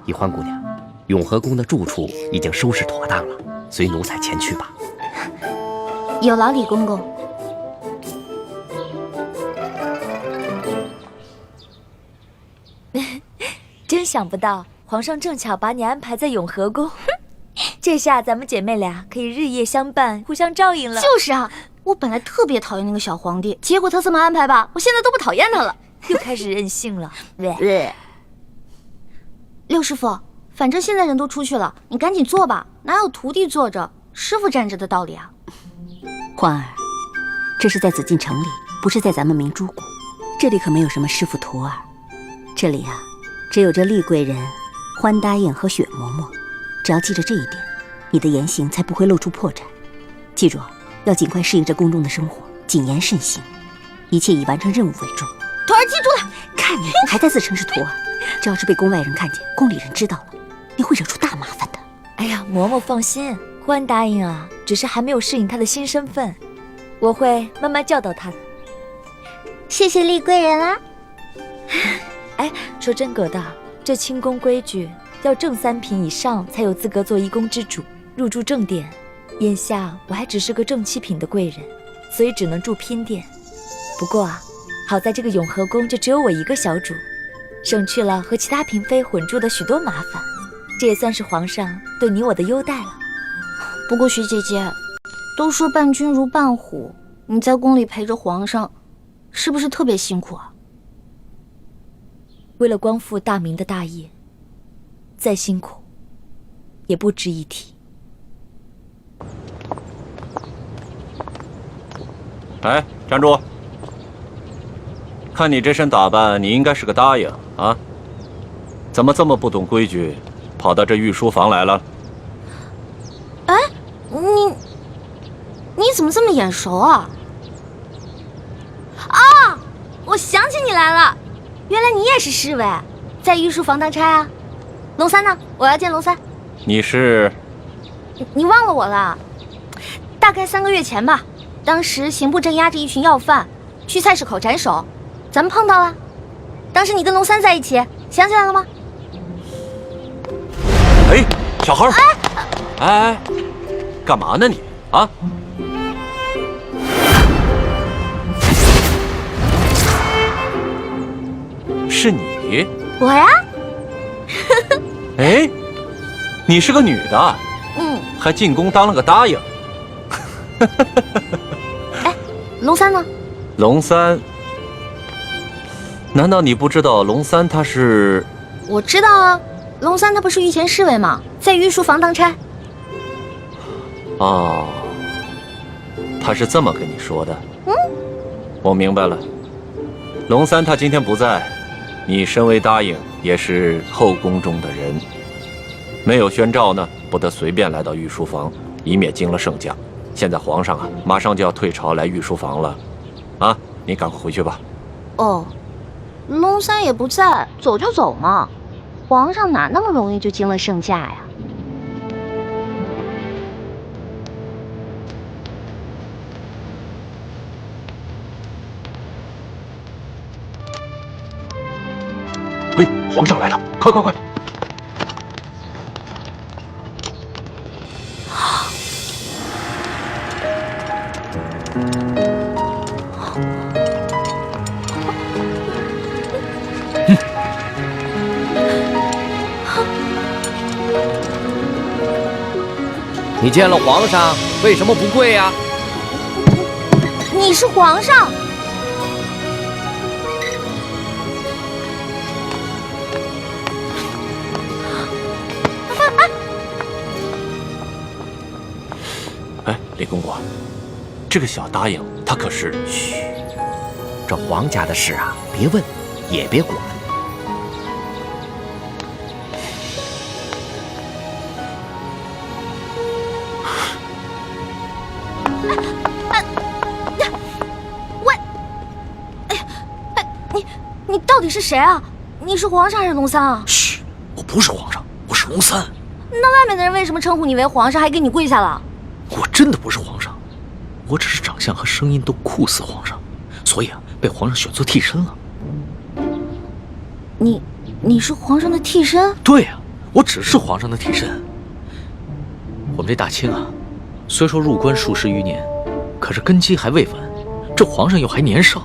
易欢姑娘，永和宫的住处已经收拾妥当了，随奴才前去吧。有劳李公公。真想不到，皇上正巧把你安排在永和宫，这下咱们姐妹俩可以日夜相伴，互相照应了。就是啊，我本来特别讨厌那个小皇帝，结果他这么安排吧，我现在都不讨厌他了，又开始任性了。六师傅，反正现在人都出去了，你赶紧做吧，哪有徒弟坐着，师傅站着的道理啊？欢儿，这是在紫禁城里，不是在咱们明珠谷，这里可没有什么师傅徒儿，这里啊，只有这厉贵人、欢答应和雪嬷嬷。只要记着这一点，你的言行才不会露出破绽。记住，要尽快适应这宫中的生活，谨言慎行，一切以完成任务为重。徒儿记住了。看你还在自称是徒儿，这要是被宫外人看见，宫里人知道了，你会惹出大麻烦的。哎呀，嬷嬷放心，欢答应啊，只是还没有适应她的新身份，我会慢慢教导她的。谢谢厉贵人啦。哎，说真格的，这清宫规矩要正3品以上才有资格做一宫之主，入住正殿。眼下我还只是个正7品的贵人，所以只能住偏殿。不过啊，好在这个永和宫就只有我一个小主，省去了和其他嫔妃混住的许多麻烦，这也算是皇上对你我的优待了。不过徐姐姐，都说伴君如伴虎，你在宫里陪着皇上，是不是特别辛苦啊？为了光复大明的大业，再辛苦也不值一提。哎，站住！看你这身打扮，你应该是个答应啊，怎么这么不懂规矩，跑到这御书房来了？哎，你怎么这么眼熟啊？啊，我想想起你来了，原来你也是侍卫，在御书房当差啊。龙三呢？我要见龙三。你是？你忘了我了？大概3个月前吧，当时刑部正押着一群要犯，去菜市口斩首，咱们碰到了。当时你跟龙三在一起，想起来了吗？哎，小孩儿，哎，干嘛呢你啊？是你？我呀？哎，你是个女的，还进宫当了个答应。哎，龙三呢？龙三？难道你不知道龙三他是？我知道啊，龙三他不是御前侍卫吗？在御书房当差。哦，他是这么跟你说的。我明白了。龙三他今天不在，你身为答应，也是后宫中的人，没有宣诏呢，不得随便来到御书房，以免惊了圣驾。现在皇上啊，马上就要退朝来御书房了，啊，你赶快回去吧。哦，龙三也不在，走就走嘛，皇上哪那么容易就惊了圣驾呀？喂，皇上来了，快快快！你见了皇上，为什么不跪呀？你是皇上？哎，李公公，这个小答应他可是……嘘，这皇家的事啊，别问，也别管。你到底是谁啊？你是皇上还是龙三啊？嘘，我不是皇上，我是龙三。那外面的人为什么称呼你为皇上，还给你跪下了？我真的不是皇上，我只是长相和声音都酷似皇上，所以啊，被皇上选做替身了。你是皇上的替身？对呀，我只是皇上的替身。我们这大清啊，虽说入关数十余年，可是根基还未稳，这皇上又还年少，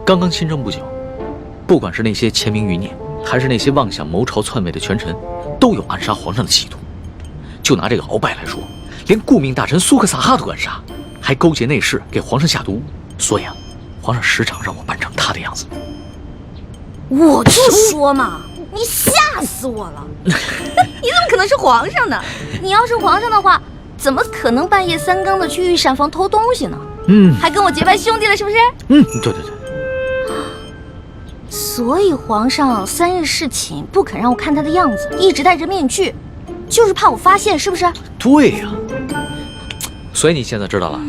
刚刚亲政不久。不管是那些签名余孽，还是那些妄想谋朝篡位的权臣，都有暗杀皇上的企图。就拿这个鳌拜来说，连顾命大臣苏克萨哈都敢杀，还勾结内侍给皇上下毒。所以啊，皇上时常让我扮成他的样子。我就说嘛，你吓死我了！你怎么可能是皇上呢？你要是皇上的话，怎么可能半夜3更的去御膳房偷东西呢？还跟我结拜兄弟了，是不是？对对对。所以皇上3日侍寝，不肯让我看他的样子，一直戴着面具，就是怕我发现，是不是？对呀。所以你现在知道了，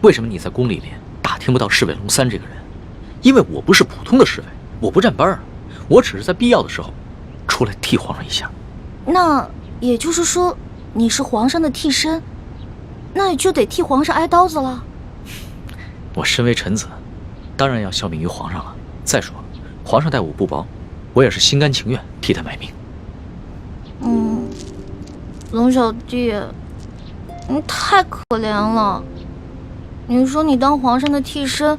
为什么你在宫里面打听不到侍卫龙三这个人？因为我不是普通的侍卫，我不站班儿，我只是在必要的时候出来替皇上一下。那也就是说，你是皇上的替身，那也就得替皇上挨刀子了。我身为臣子，当然要效命于皇上了。再说，皇上待我不薄，我也是心甘情愿替他卖命。龙小弟，你太可怜了。你说你当皇上的替身，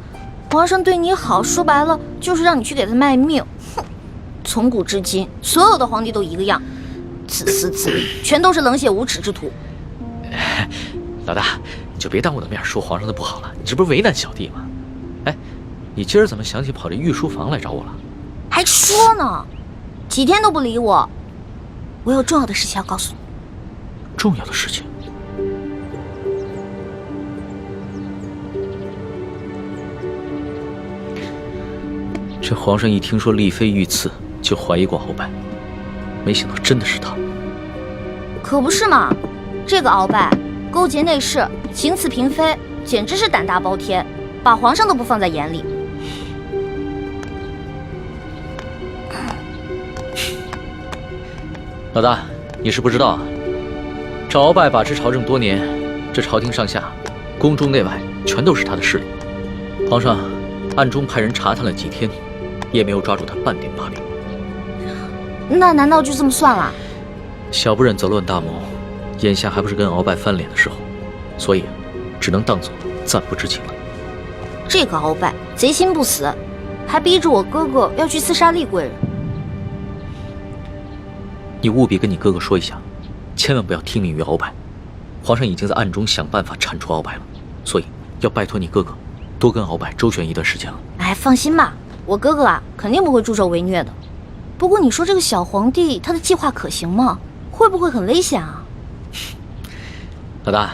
皇上对你好，说白了就是让你去给他卖命。哼，从古至今，所有的皇帝都一个样，自私自利，全都是冷血无耻之徒。老大，你就别当我的面说皇上的不好了，你这不是为难小弟吗？哎，你今儿怎么想起跑这御书房来找我了？还说呢，几天都不理我。我有重要的事情要告诉你。重要的事情？这皇上一听说丽妃遇刺，就怀疑过鳌拜，没想到真的是他。可不是嘛，这个鳌拜勾结内侍，行刺嫔妃，简直是胆大包天，把皇上都不放在眼里。老大，你是不知道啊，这鳌拜把持朝政多年，这朝廷上下、宫中内外全都是他的势力。皇上暗中派人查探了几天，也没有抓住他半点把柄。那难道就这么算了？小不忍则乱大谋，眼下还不是跟鳌拜翻脸的时候，所以只能当作暂不知情了。这个鳌拜贼心不死，还逼着我哥哥要去刺杀厉贵人。你务必跟你哥哥说一下，千万不要听命于鳌拜。皇上已经在暗中想办法铲除鳌拜了，所以要拜托你哥哥多跟鳌拜周旋一段时间了。哎，放心吧，我哥哥啊肯定不会助纣为虐的。不过你说这个小皇帝他的计划可行吗？会不会很危险啊？老大，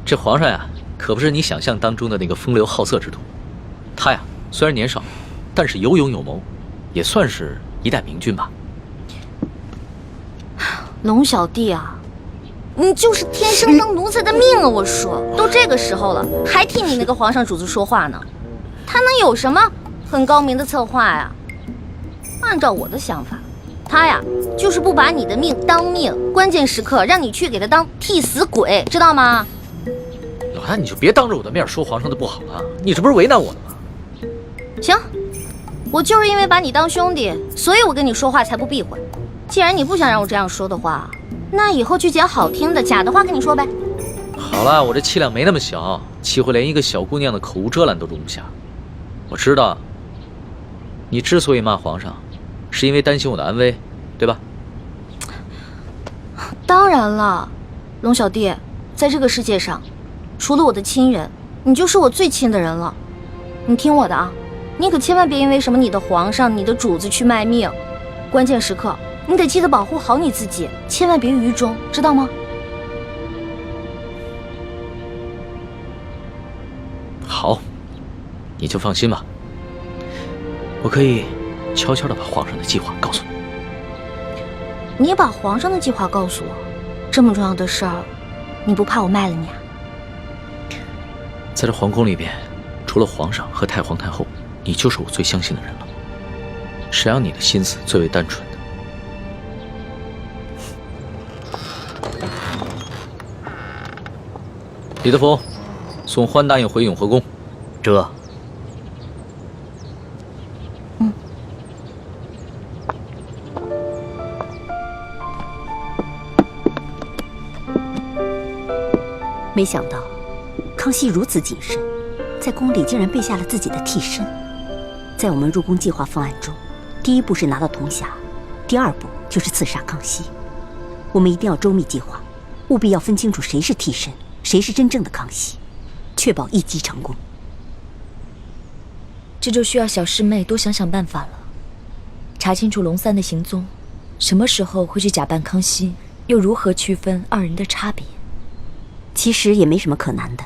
这皇上呀，可不是你想象当中的那个风流好色之徒。他呀，虽然年少，但是有勇有谋，也算是一代明君吧。龙小弟啊，你就是天生当奴才的命啊！我说，都这个时候了，还替你那个皇上主子说话呢，他能有什么很高明的策划呀？按照我的想法，他呀就是不把你的命当命，关键时刻让你去给他当替死鬼，知道吗？老大，你就别当着我的面说皇上的不好了，你这不是为难我了吗？行，我就是因为把你当兄弟，所以我跟你说话才不避讳。既然你不想让我这样说的话，那以后就捡好听的假的话跟你说呗。好了，我这气量没那么小，岂会连一个小姑娘的口无遮拦都容不下？我知道，你之所以骂皇上，是因为担心我的安危，对吧？当然了，龙小弟，在这个世界上，除了我的亲人，你就是我最亲的人了。你听我的啊，你可千万别因为什么你的皇上、你的主子去卖命，关键时刻你得记得保护好你自己，千万别于衷，知道吗？好，你就放心吧，我可以悄悄地把皇上的计划告诉你。你把皇上的计划告诉我，这么重要的事儿，你不怕我卖了你啊？在这皇宫里边，除了皇上和太皇太后，你就是我最相信的人了。谁让你的心思最为单纯的？李德福，送欢答应回永和宫。这。没想到，康熙如此谨慎，在宫里竟然备下了自己的替身。在我们入宫计划方案中，第一步是拿到铜匣，第二步就是刺杀康熙。我们一定要周密计划，务必要分清楚谁是替身，谁是真正的康熙，确保一击成功。这就需要小师妹多想想办法了，查清楚龙三的行踪，什么时候会去假扮康熙，又如何区分二人的差别？其实也没什么可难的，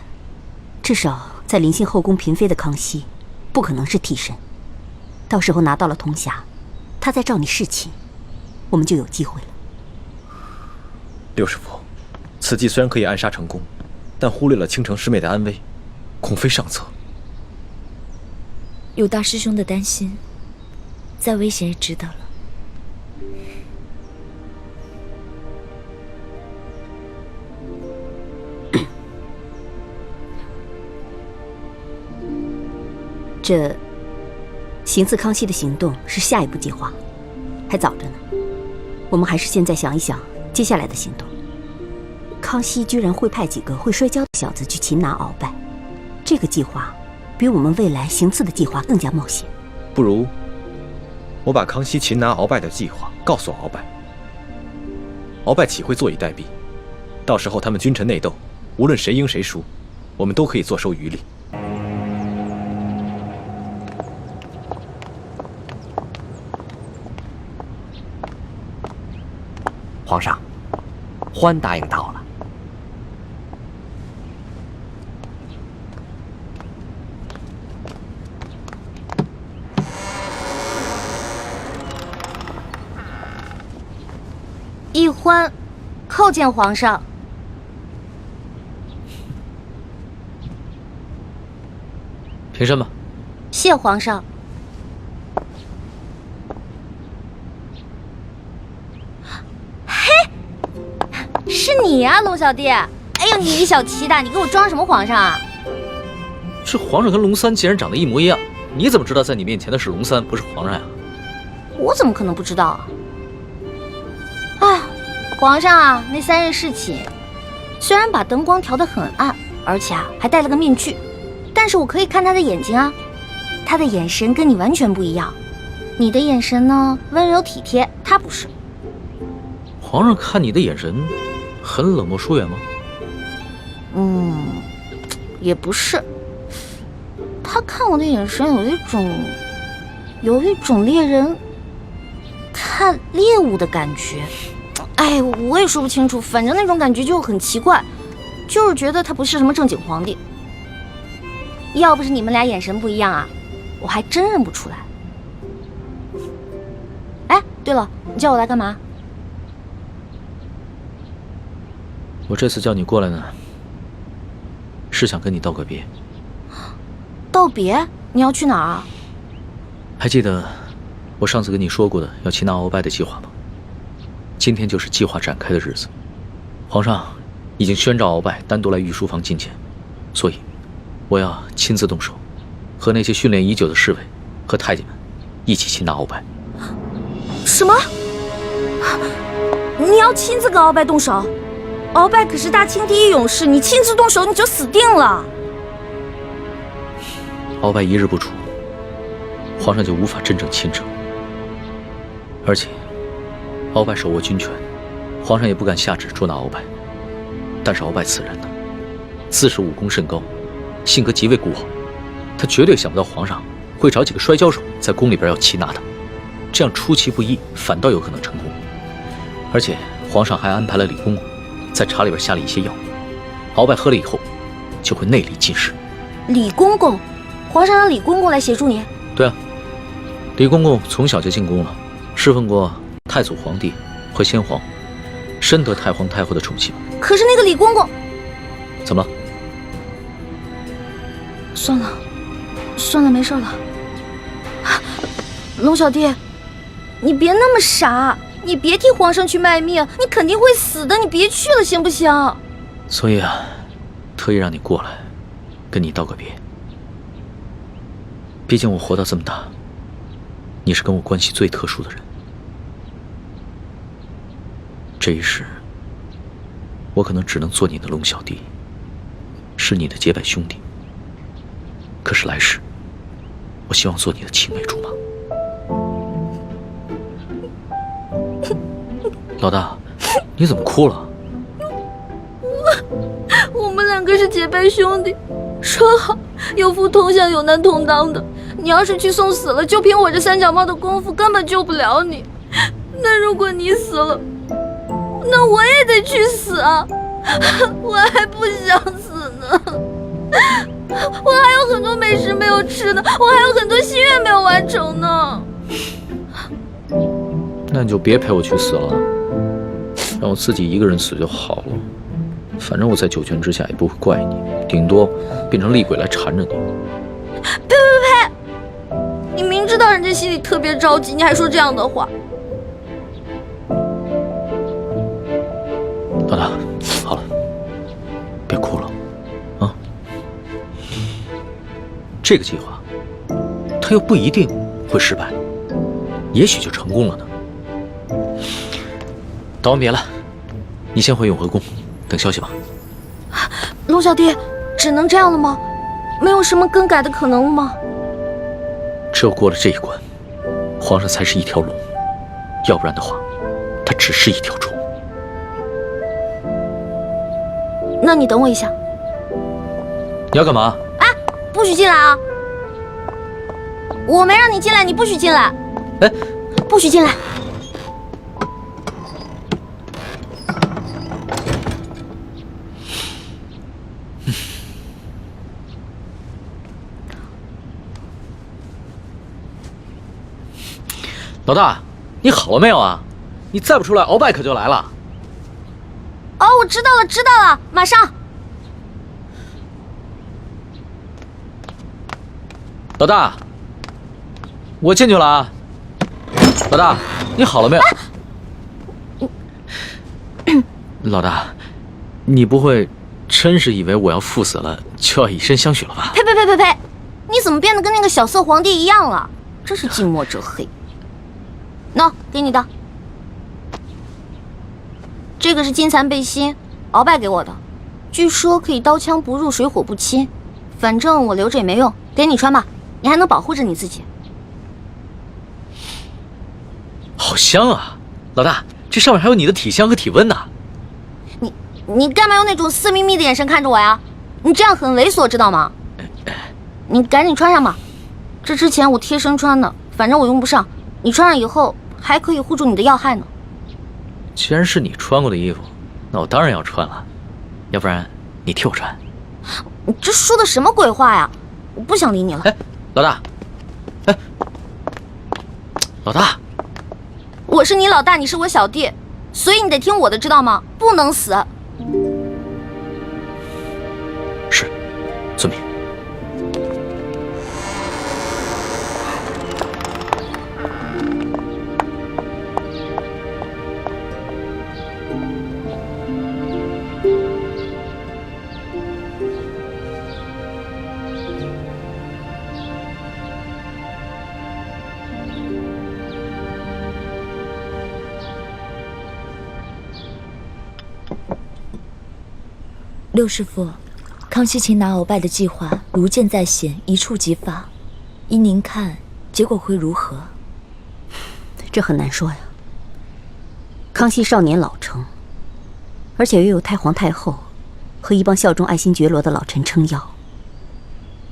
至少在临幸后宫嫔妃的康熙，不可能是替身。到时候拿到了铜匣，他再召你侍寝，我们就有机会了。六师傅，此计虽然可以暗杀成功，但忽略了倾城师妹的安危，恐非上策。有大师兄的担心，再危险也值得了。这行刺康熙的行动是下一步计划，还早着呢。我们还是现在想一想接下来的行动。康熙居然会派几个会摔跤的小子去擒拿鳌拜，这个计划比我们未来行刺的计划更加冒险。不如我把康熙擒拿鳌拜的计划告诉鳌拜，鳌拜岂会坐以待毙？到时候他们君臣内斗，无论谁赢谁输，我们都可以坐收渔利。皇上，欢答应到了。一欢，叩见皇上。平身吧。谢皇上。小弟，哎呦，你小气的，你给我装什么皇上啊？这皇上跟龙三竟然长得一模一样，你怎么知道在你面前的是龙三，不是皇上呀？我怎么可能不知道啊？啊，皇上啊，那3日侍寝，虽然把灯光调得很暗，而且还戴了个面具，但是我可以看他的眼睛啊，他的眼神跟你完全不一样。你的眼神呢，温柔体贴，他不是。皇上看你的眼神很冷漠疏远吗？也不是。他看我的眼神有一种猎人看猎物的感觉。哎，我也说不清楚，反正那种感觉就很奇怪，就是觉得他不是什么正经皇帝。要不是你们俩眼神不一样啊，我还真认不出来。哎，对了，你叫我来干嘛？我这次叫你过来呢，是想跟你道个别。道别？你要去哪儿啊？还记得我上次跟你说过的要擒拿鳌拜的计划吗？今天就是计划展开的日子。皇上已经宣召鳌拜单独来御书房觐见，所以我要亲自动手，和那些训练已久的侍卫和太监们一起擒拿鳌拜。什么？你要亲自跟鳌拜动手？鳌拜可是大清第一勇士，你亲自动手你就死定了。鳌拜一日不出，皇上就无法真正亲政。而且鳌拜手握军权，皇上也不敢下旨捉拿鳌拜。但是鳌拜此人呢，自恃武功甚高，性格极为孤傲，他绝对想不到皇上会找几个摔跤手在宫里边要擒拿他，这样出其不意，反倒有可能成功。而且皇上还安排了李公公在茶里边下了一些药，鳌拜喝了以后就会内力尽失。李公公，皇上让李公公来协助你？对啊，李公公从小就进宫了，侍奉过太祖皇帝和先皇，深得太皇太后的宠幸。可是那个李公公……怎么了？算了，没事了。龙小弟，你别那么傻，你别替皇上去卖命，你肯定会死的，你别去了，行不行？所以啊，特意让你过来，跟你道个别。毕竟我活到这么大，你是跟我关系最特殊的人。这一世，我可能只能做你的龙小弟，是你的结拜兄弟。可是来世，我希望做你的青梅竹马。老大，你怎么哭了？我们2个是结拜兄弟，说好有福同享，有难同当的。你要是去送死了，就凭我这三脚猫的功夫，根本救不了你。那如果你死了，那我也得去死啊！我还不想死呢，我还有很多美食没有吃呢，我还有很多心愿没有完成呢。那你就别陪我去死了，让我自己一个人死就好了。反正我在九泉之下也不会怪你，顶多变成厉鬼来缠着你。呸！你明知道人家心里特别着急，你还说这样的话。老大，好了，别哭了，啊！这个计划，它又不一定会失败，也许就成功了呢。道完别了，你先回永和宫等消息吧。龙小弟，只能这样了吗？没有什么更改的可能吗？只有过了这一关，皇上才是一条龙，要不然的话，他只是一条虫。那你等我一下。你要干嘛？哎，不许进来啊！我没让你进来，你不许进来。哎，不许进来。老大，你好了没有啊？你再不出来，鳌拜可就来了。哦，我知道了，马上。老大，我进去了啊。老大，你好了没有？老大，你不会真是以为我要赴死了就要以身相许了吧？呸呸呸呸呸！你怎么变得跟那个小色皇帝一样了？真是近墨者黑。喏，给你的，这个是金蚕背心，鳌拜给我的，据说可以刀枪不入，水火不侵。反正我留着也没用，给你穿吧，你还能保护着你自己。好香啊，老大，这上面还有你的体香和体温呢。你干嘛用那种色眯眯的眼神看着我呀？你这样很猥琐，知道吗？你赶紧穿上吧，这之前我贴身穿的，反正我用不上。你穿上以后还可以护住你的要害呢。既然是你穿过的衣服，那我当然要穿了，要不然你替我穿。你这说的什么鬼话呀？我不想理你了。哎，老大，哎，老大，我是你老大，你是我小弟，所以你得听我的，知道吗？不能死。是，遵命。六师傅，康熙擒拿鳌拜的计划如箭在弦，一触即发。依您看，结果会如何？这很难说呀。康熙少年老成，而且又有太皇太后和一帮效忠爱新觉罗的老臣撑腰，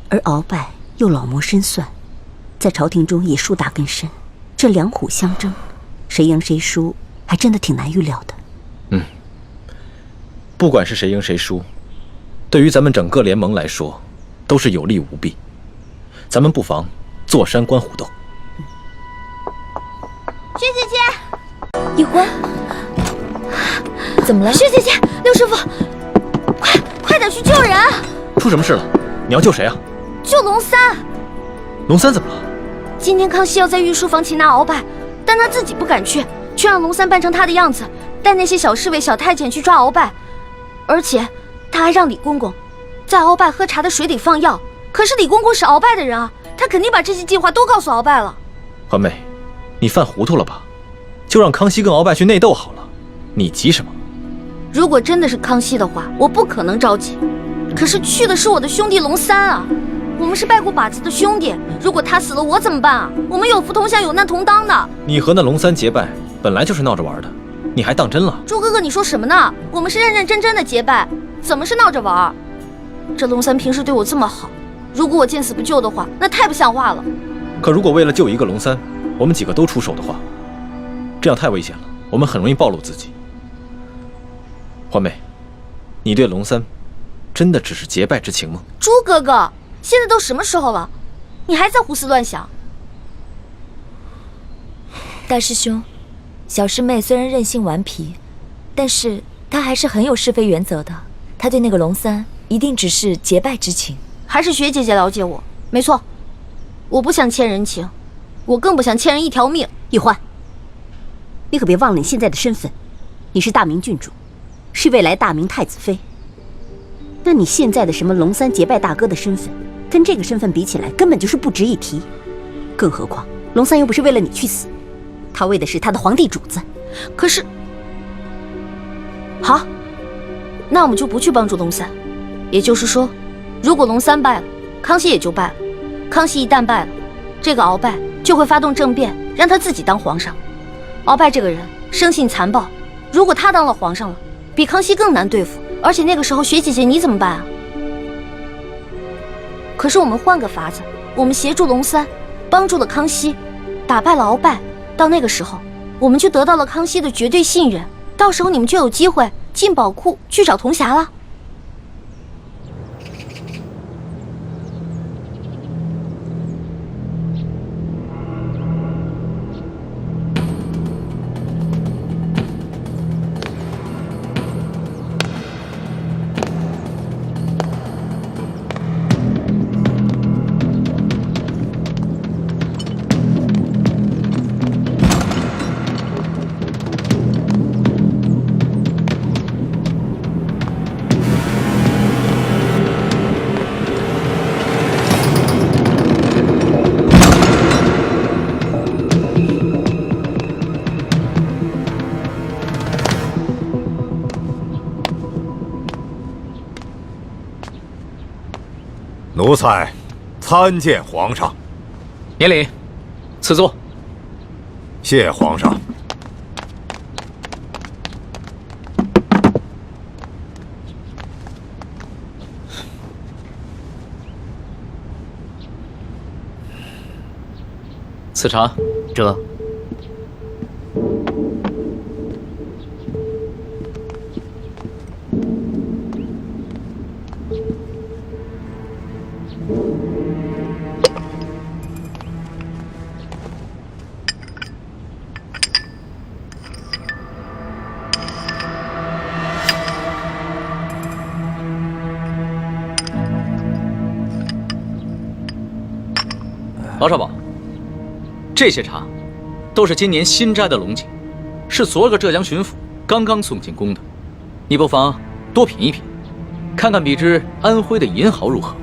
而鳌拜又老谋深算，在朝廷中也树大根深，这两虎相争，谁赢谁输，还真的挺难预料的。不管是谁赢谁输，对于咱们整个联盟来说，都是有利无弊。咱们不妨坐山观虎斗。薛姐姐，一欢，怎么了？薛姐姐，六师傅，快点去救人！出什么事了？你要救谁啊？救龙三。龙三怎么了？今天康熙要在御书房擒拿鳌拜，但他自己不敢去，却让龙三扮成他的样子，带那些小侍卫、小太监去抓鳌拜。而且他还让李公公在鳌拜喝茶的水里放药。可是李公公是鳌拜的人啊，他肯定把这些计划都告诉鳌拜了。环妹，你犯糊涂了吧？就让康熙跟鳌拜去内斗好了，你急什么？如果真的是康熙的话，我不可能着急。可是去的是我的兄弟龙三啊，我们是拜过把子的兄弟，如果他死了，我怎么办啊？我们有福同享，有难同当的。你和那龙三结拜，本来就是闹着玩的，你还当真了？朱哥哥，你说什么呢？我们是认认真真的结拜，怎么是闹着玩？这龙三平时对我这么好，如果我见死不救的话，那太不像话了。可如果为了救一个龙三，我们几个都出手的话，这样太危险了，我们很容易暴露自己。环妹，你对龙三真的只是结拜之情吗？朱哥哥，现在都什么时候了，你还在胡思乱想？大师兄，小师妹虽然任性顽皮，但是她还是很有是非原则的。她对那个龙三一定只是结拜之情。还是薛姐姐了解我。没错，我不想欠人情，我更不想欠人一条命。玉欢，你可别忘了你现在的身份，你是大明郡主，是未来大明太子妃。那你现在的什么龙三结拜大哥的身份，跟这个身份比起来，根本就是不值一提。更何况龙三又不是为了你去死，他为的是他的皇帝主子。可是，好，那我们就不去帮助龙三。也就是说，如果龙三败了，康熙也就败了。康熙一旦败了，这个鳌拜就会发动政变，让他自己当皇上。鳌拜这个人生性残暴，如果他当了皇上了，比康熙更难对付。而且那个时候，薛姐姐你怎么办啊？可是我们换个法子，我们协助龙三，帮助了康熙，打败了鳌拜。到那个时候，我们就得到了康熙的绝对信任，到时候你们就有机会进宝库去找铜匣了。奴才参见皇上。免礼，赐座。谢皇上。此茶。这。王少保，这些茶都是今年新摘的龙井，是昨个浙江巡抚刚刚送进宫的，你不妨多品一品，看看比之安徽的银毫如何？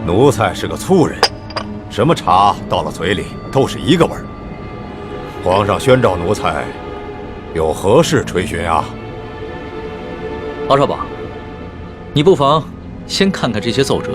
奴才是个粗人，什么茶到了嘴里都是一个味儿。皇上宣召奴才，有何事垂询啊？王少保，你不妨先看看这些奏折。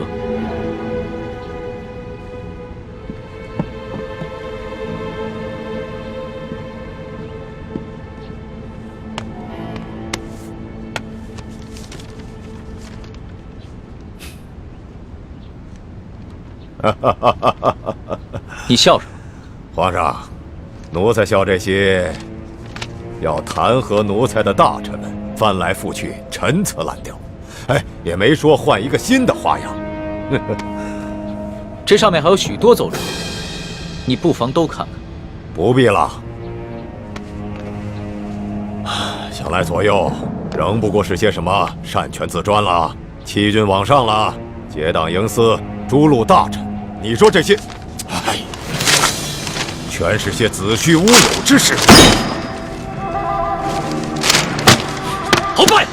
你笑什么？皇上，奴才笑这些要弹劾奴才的大臣们翻来覆去陈词滥调，也没说换一个新的花样。这上面还有许多奏折，你不妨都看看。不必了，想来左右仍不过是些什么擅权自专了、欺君罔上了、结党营私、诛戮大臣。你说这些，全是些子虚乌有之事。好败！